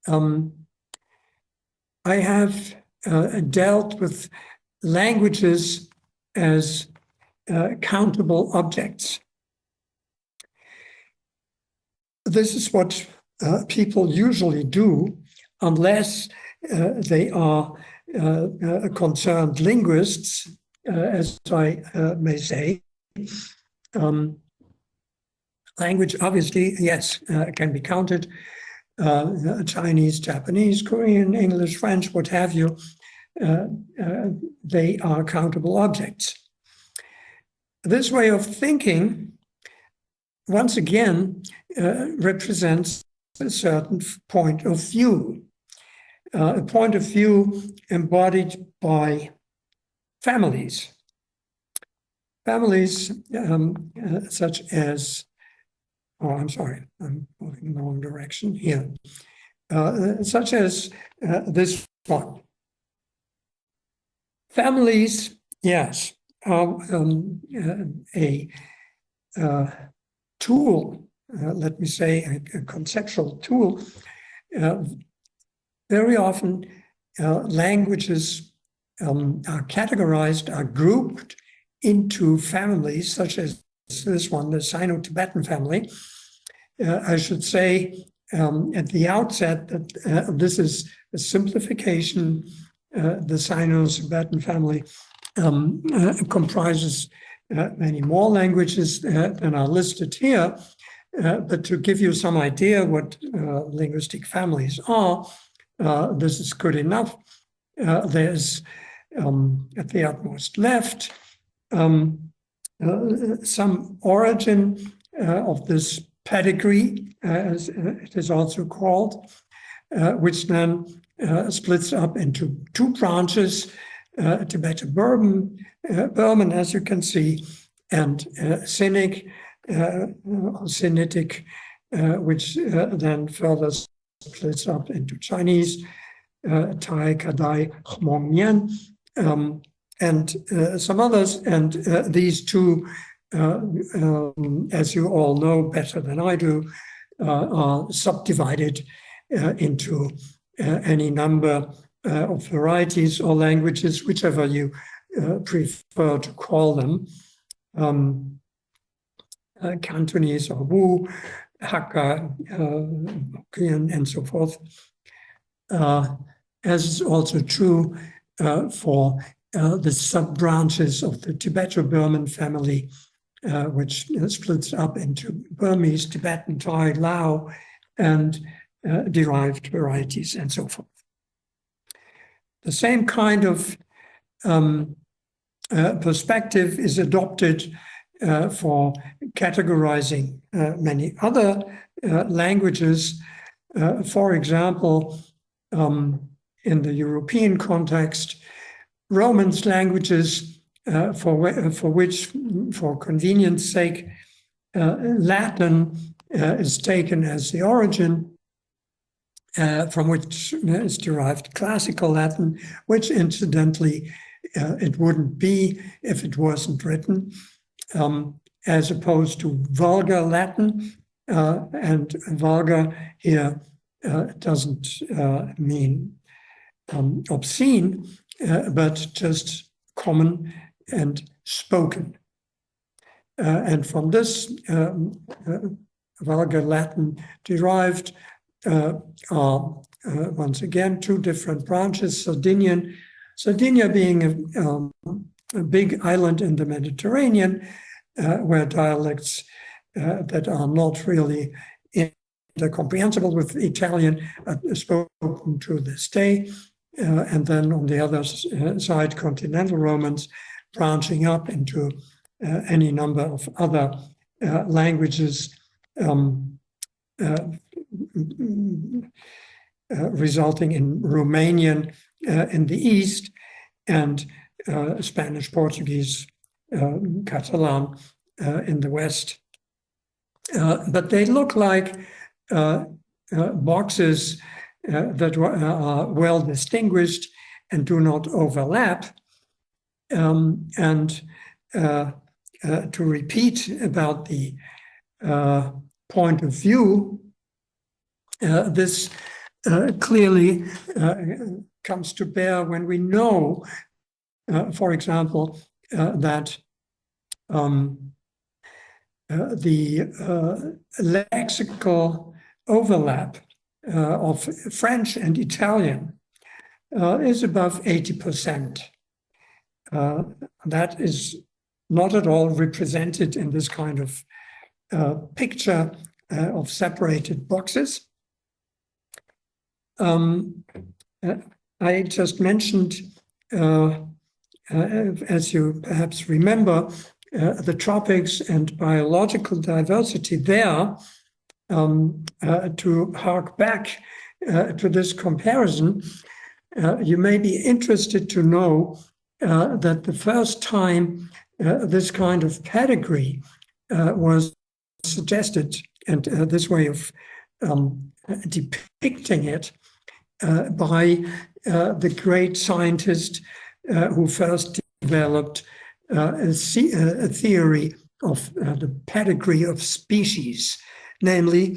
I have dealt with languages as countable objects. This is what people usually do, unless they are concerned linguists, as I may say. Language, obviously, yes, can be counted. Chinese, Japanese, Korean, English, French, what have you. They are countable objects. This way of thinking, once again, represents a certain point of view. A point of view embodied by families. Families such as, oh, I'm sorry, I'm moving in the wrong direction here, such as this one. Families, yes, are a tool, let me say, a conceptual tool. Very often, languages are categorized, are grouped into families, such as this one, the Sino-Tibetan family. I should say at the outset that this is a simplification. The Sino-Tibetan family comprises many more languages than are listed here. But to give you some idea what linguistic families are, this is good enough. There's, at the utmost left, some origin of this pedigree, as it is also called, which then splits up into two branches, Tibeto-Burman, as you can see, and Sinic, Sinitic, which then further splits up into Chinese, Tai, Kadai, Hmong-Mien, and some others. And these two, as you all know better than I do, are subdivided into any number of varieties or languages, whichever you prefer to call them. Cantonese or Wu, Hakka, Hokkien, and so forth. As is also true for the sub-branches of the Tibeto-Burman family, which splits up into Burmese, Tibetan, Thai, Lao, and derived varieties, and so forth. The same kind of perspective is adopted for categorizing many other languages. For example, in the European context, Romance languages for which, for convenience sake, Latin is taken as the origin, from which is derived Classical Latin, which incidentally it wouldn't be if it wasn't written, as opposed to Vulgar Latin, and vulgar here doesn't mean obscene, but just common and spoken. And from this vulgar Latin derived are once again two different branches, Sardinia being a big island in the Mediterranean, where dialects that are not really incomprehensible with Italian are spoken to this day. And then on the other side, continental Romans branching up into any number of other languages, resulting in Romanian in the east and Spanish, Portuguese, Catalan in the west. But they look like boxes that are well distinguished and do not overlap. And to repeat about the point of view, this clearly comes to bear when we know, for example, that the lexical overlap of French and Italian is above 80%. That is not at all represented in this kind of picture of separated boxes. I just mentioned, as you perhaps remember, the tropics and biological diversity there. To hark back to this comparison, you may be interested to know that the first time this kind of pedigree was suggested, and this way of depicting it, by the great scientist who first developed a theory of the pedigree of species, namely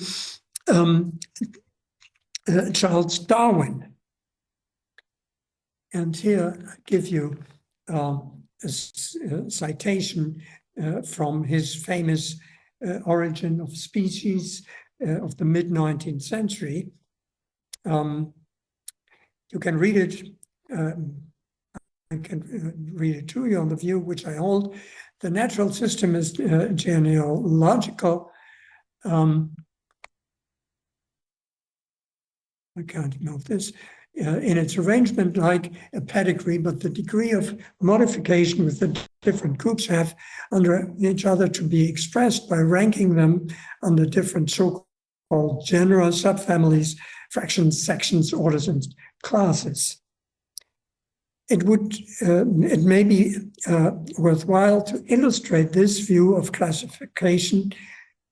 Charles Darwin. And here I give you a citation from his famous Origin of Species of the mid-19th century. You can read it. I can read it to you on the view which I hold. The natural system is genealogical. I can't note this. In its arrangement like a pedigree, but the degree of modification with the different groups have under each other to be expressed by ranking them under different so-called genera, subfamilies, fractions, sections, orders, and classes. It may be worthwhile to illustrate this view of classification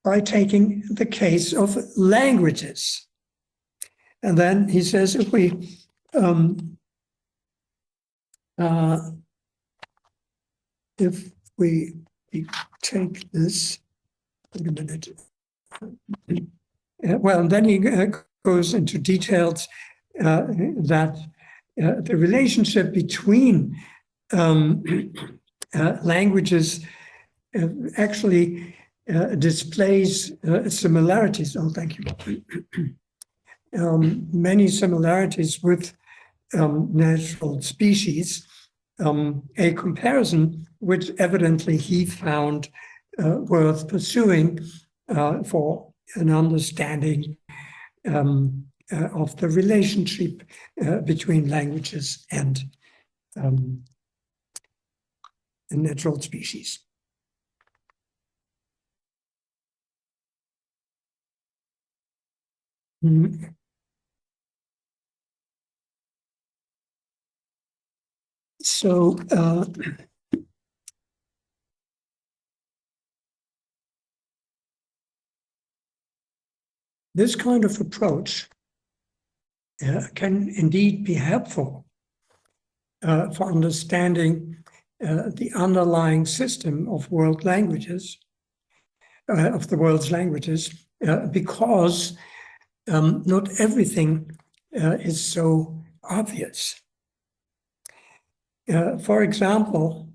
by taking the case of languages. And then he says, if we take this, wait a minute. Well, then he goes into details that the relationship between languages actually displays similarities. Oh, thank you. Many similarities with natural species, a comparison which evidently he found worth pursuing for an understanding of the relationship between languages and natural species. So this kind of approach can indeed be helpful for understanding the underlying system of world languages, of the world's languages, because not everything is so obvious. For example,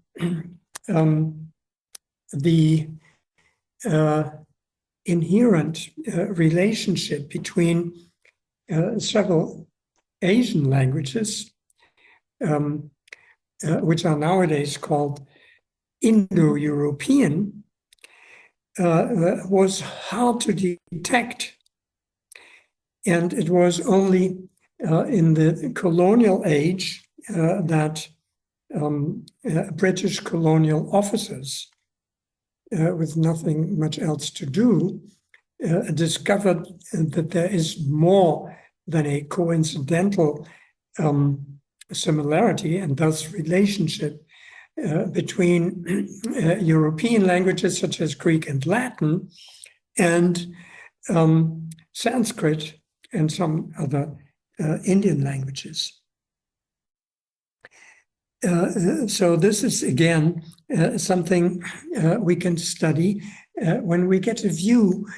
the inherent relationship between several Asian languages, which are nowadays called Indo-European, was hard to detect. And it was only in the colonial age that British colonial officers, with nothing much else to do, discovered that there is more than a coincidental similarity and thus relationship between European languages such as Greek and Latin and Sanskrit and some other Indian languages. So this is, again, something we can study when we get a view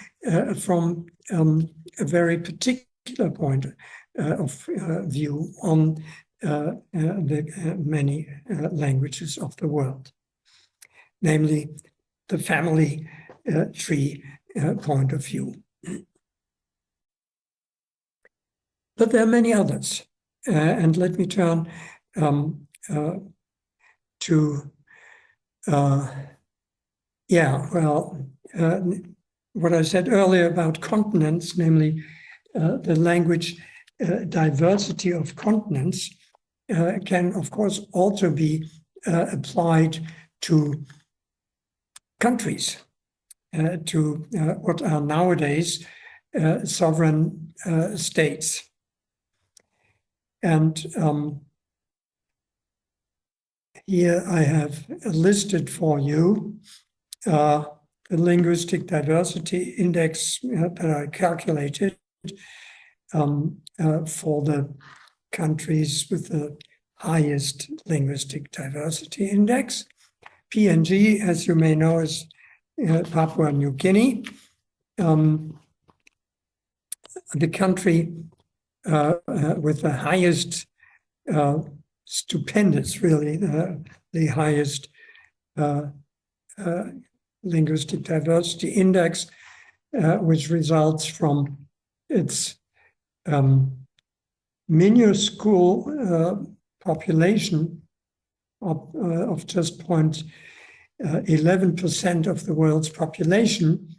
from a very particular point of view on the many languages of the world, namely the family tree point of view. But there are many others, and let me turn to what I said earlier about continents, namely the language diversity of continents can, of course, also be applied to countries, to what are nowadays sovereign states. And here I have listed for you the linguistic diversity index that I calculated for the countries with the highest linguistic diversity index. PNG, as you may know, is Papua New Guinea. The country with the highest, stupendous, really, the highest linguistic diversity index, which results from its minuscule population of just 0.11% of the world's population,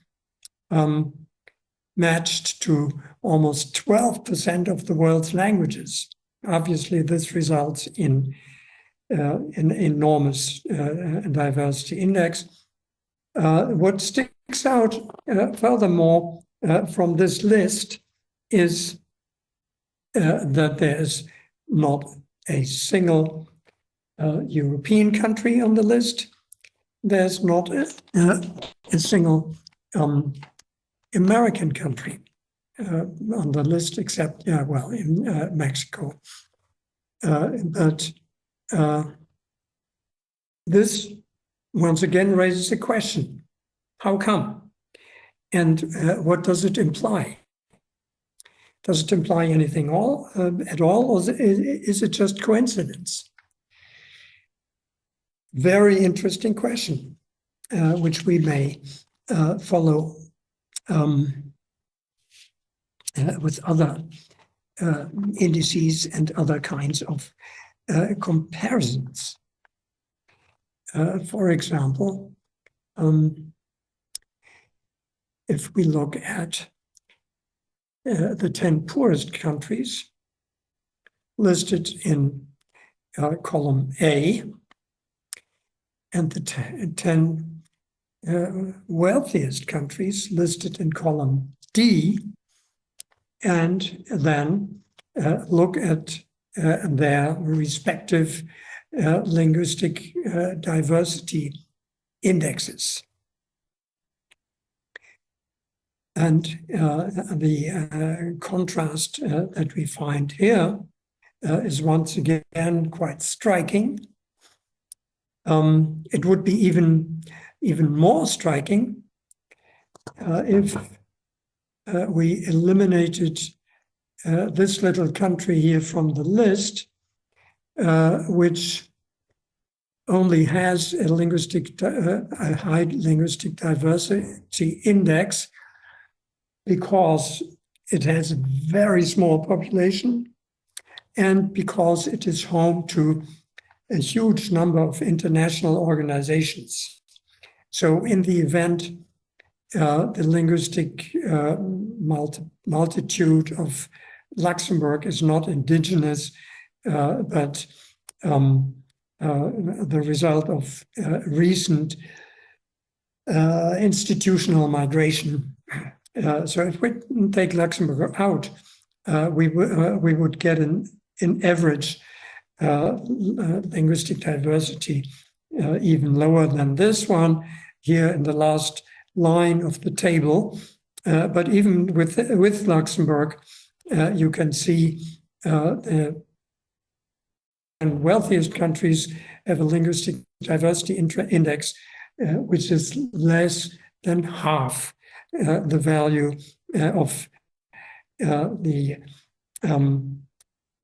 matched to almost 12% of the world's languages. Obviously, this results in an enormous diversity index. What sticks out furthermore from this list is that there's not a single European country on the list. There's not a single American country on the list, except, in Mexico. But this, once again, raises a question. How come? And what does it imply? Does it imply anything at all, or is it just coincidence? Very interesting question, which we may follow with other indices and other kinds of comparisons. For example, if we look at the 10 poorest countries listed in column A, and the 10 wealthiest countries listed in column D, and then look at their respective linguistic diversity indexes. And the contrast that we find here is once again quite striking. It would be even more striking if we eliminated this little country here from the list, which only has a high linguistic diversity index because it has a very small population and because it is home to a huge number of international organizations. So in the event the linguistic multitude of Luxembourg is not indigenous, but the result of recent institutional migration. So if we take Luxembourg out, we would get an average linguistic diversity even lower than this one here in the last line of the table. But even with Luxembourg, you can see the wealthiest countries have a linguistic diversity index which is less than half the value of the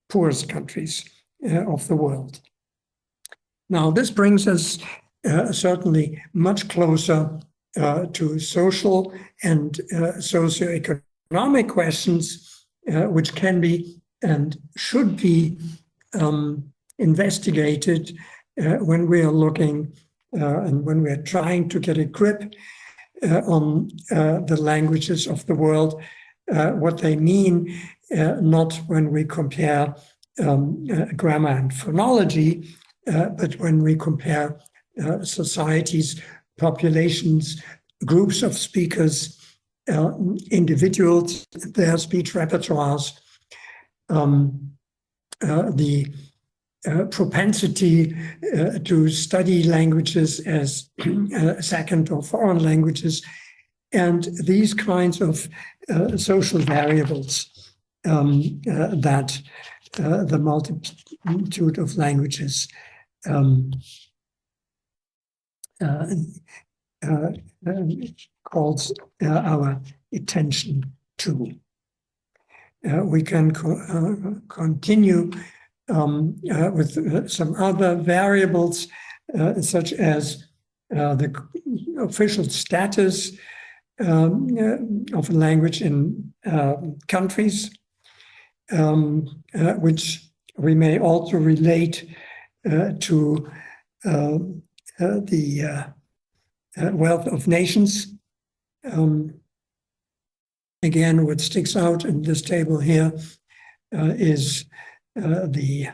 poorest countries of the world. Now, this brings us certainly much closer to social and socioeconomic questions, which can be and should be investigated when we are looking and when we are trying to get a grip on the languages of the world, what they mean, not when we compare grammar and phonology, but when we compare societies, populations, groups of speakers, individuals, their speech repertoires, the propensity to study languages as second or foreign languages, and these kinds of social variables that the multitude of languages calls our attention to. We can continue with some other variables, such as the official status of a language in countries, which we may also relate to the wealth of nations. Again, what sticks out in this table here is the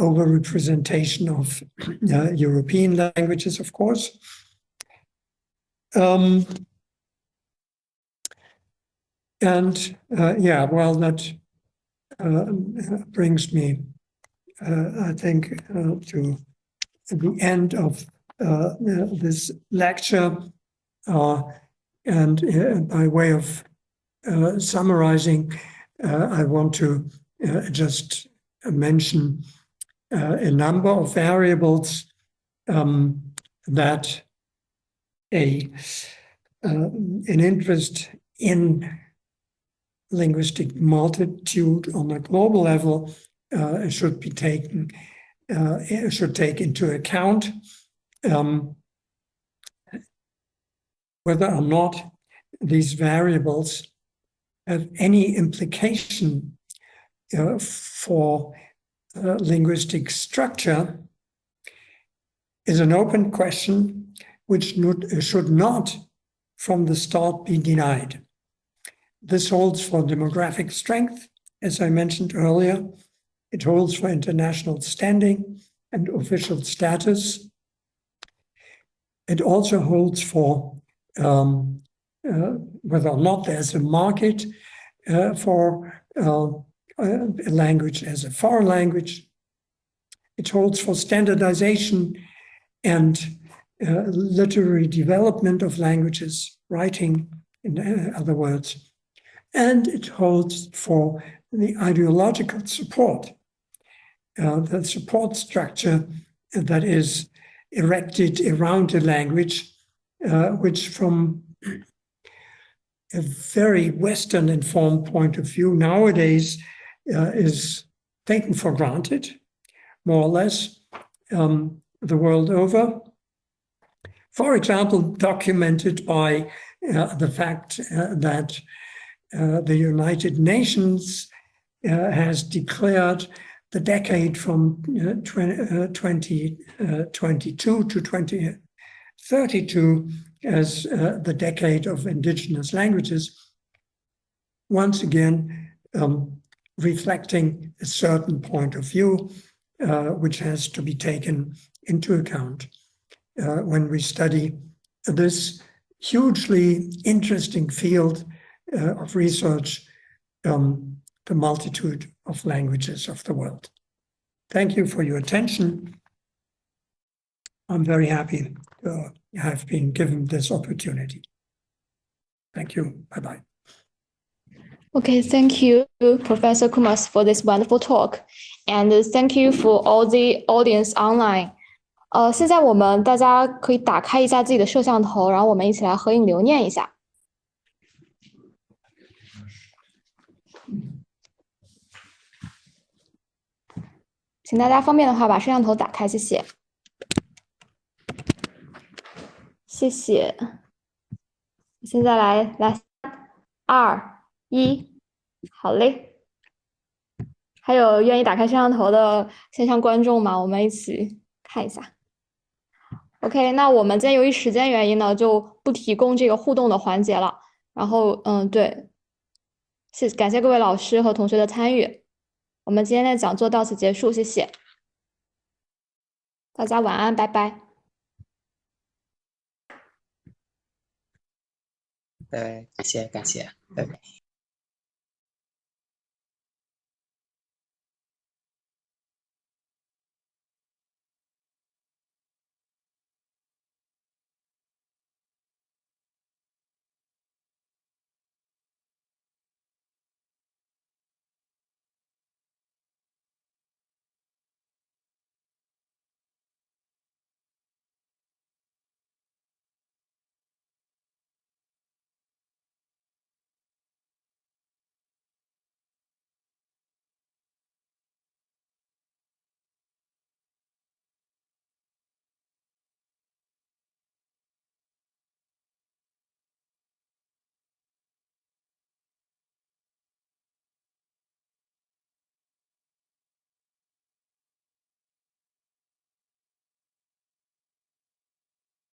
overrepresentation of European languages, of course. Yeah, well, that brings me, I think, to the end of this lecture. And by way of summarizing, I want to just mention a number of variables that an interest in linguistic multitude on a global level should take into account, whether or not these variables have any implication for linguistic structure is an open question which should not from the start be denied. This holds for demographic strength, as I mentioned earlier. It holds for international standing and official status. It also holds for whether or not there's a market for a language as a foreign language. It holds for standardization and literary development of languages, writing, in other words. And it holds for the ideological support, the support structure that is erected around a language, which from a very Western informed point of view nowadays is taken for granted, more or less, the world over. For example, documented by the fact that the United Nations has declared the decade from 2022 to 2032 as the decade of indigenous languages, once again reflecting a certain point of view which has to be taken into account when we study this hugely interesting field of research, the multitude of languages of the world. Thank you for your attention. I'm very happy to have been given this opportunity. Thank you. Bye-bye. Okay, thank you, Professor Kumas, for this wonderful talk. And thank you for all the audience online. 现在我们大家可以打开一下自己的摄像头，然后我们一起来合影留念一下。请大家方便的话把摄像头打开，谢谢。谢谢。现在来3、2、1，好嘞。还有愿意打开摄像头的线上观众吗？我们一起看一下。OK， 那我们今天由于时间原因呢，就不提供这个互动的环节了。然后，对，感谢各位老师和同学的参与。我们今天的讲座到此结束，谢谢。大家晚安，拜拜。对，感谢，拜拜。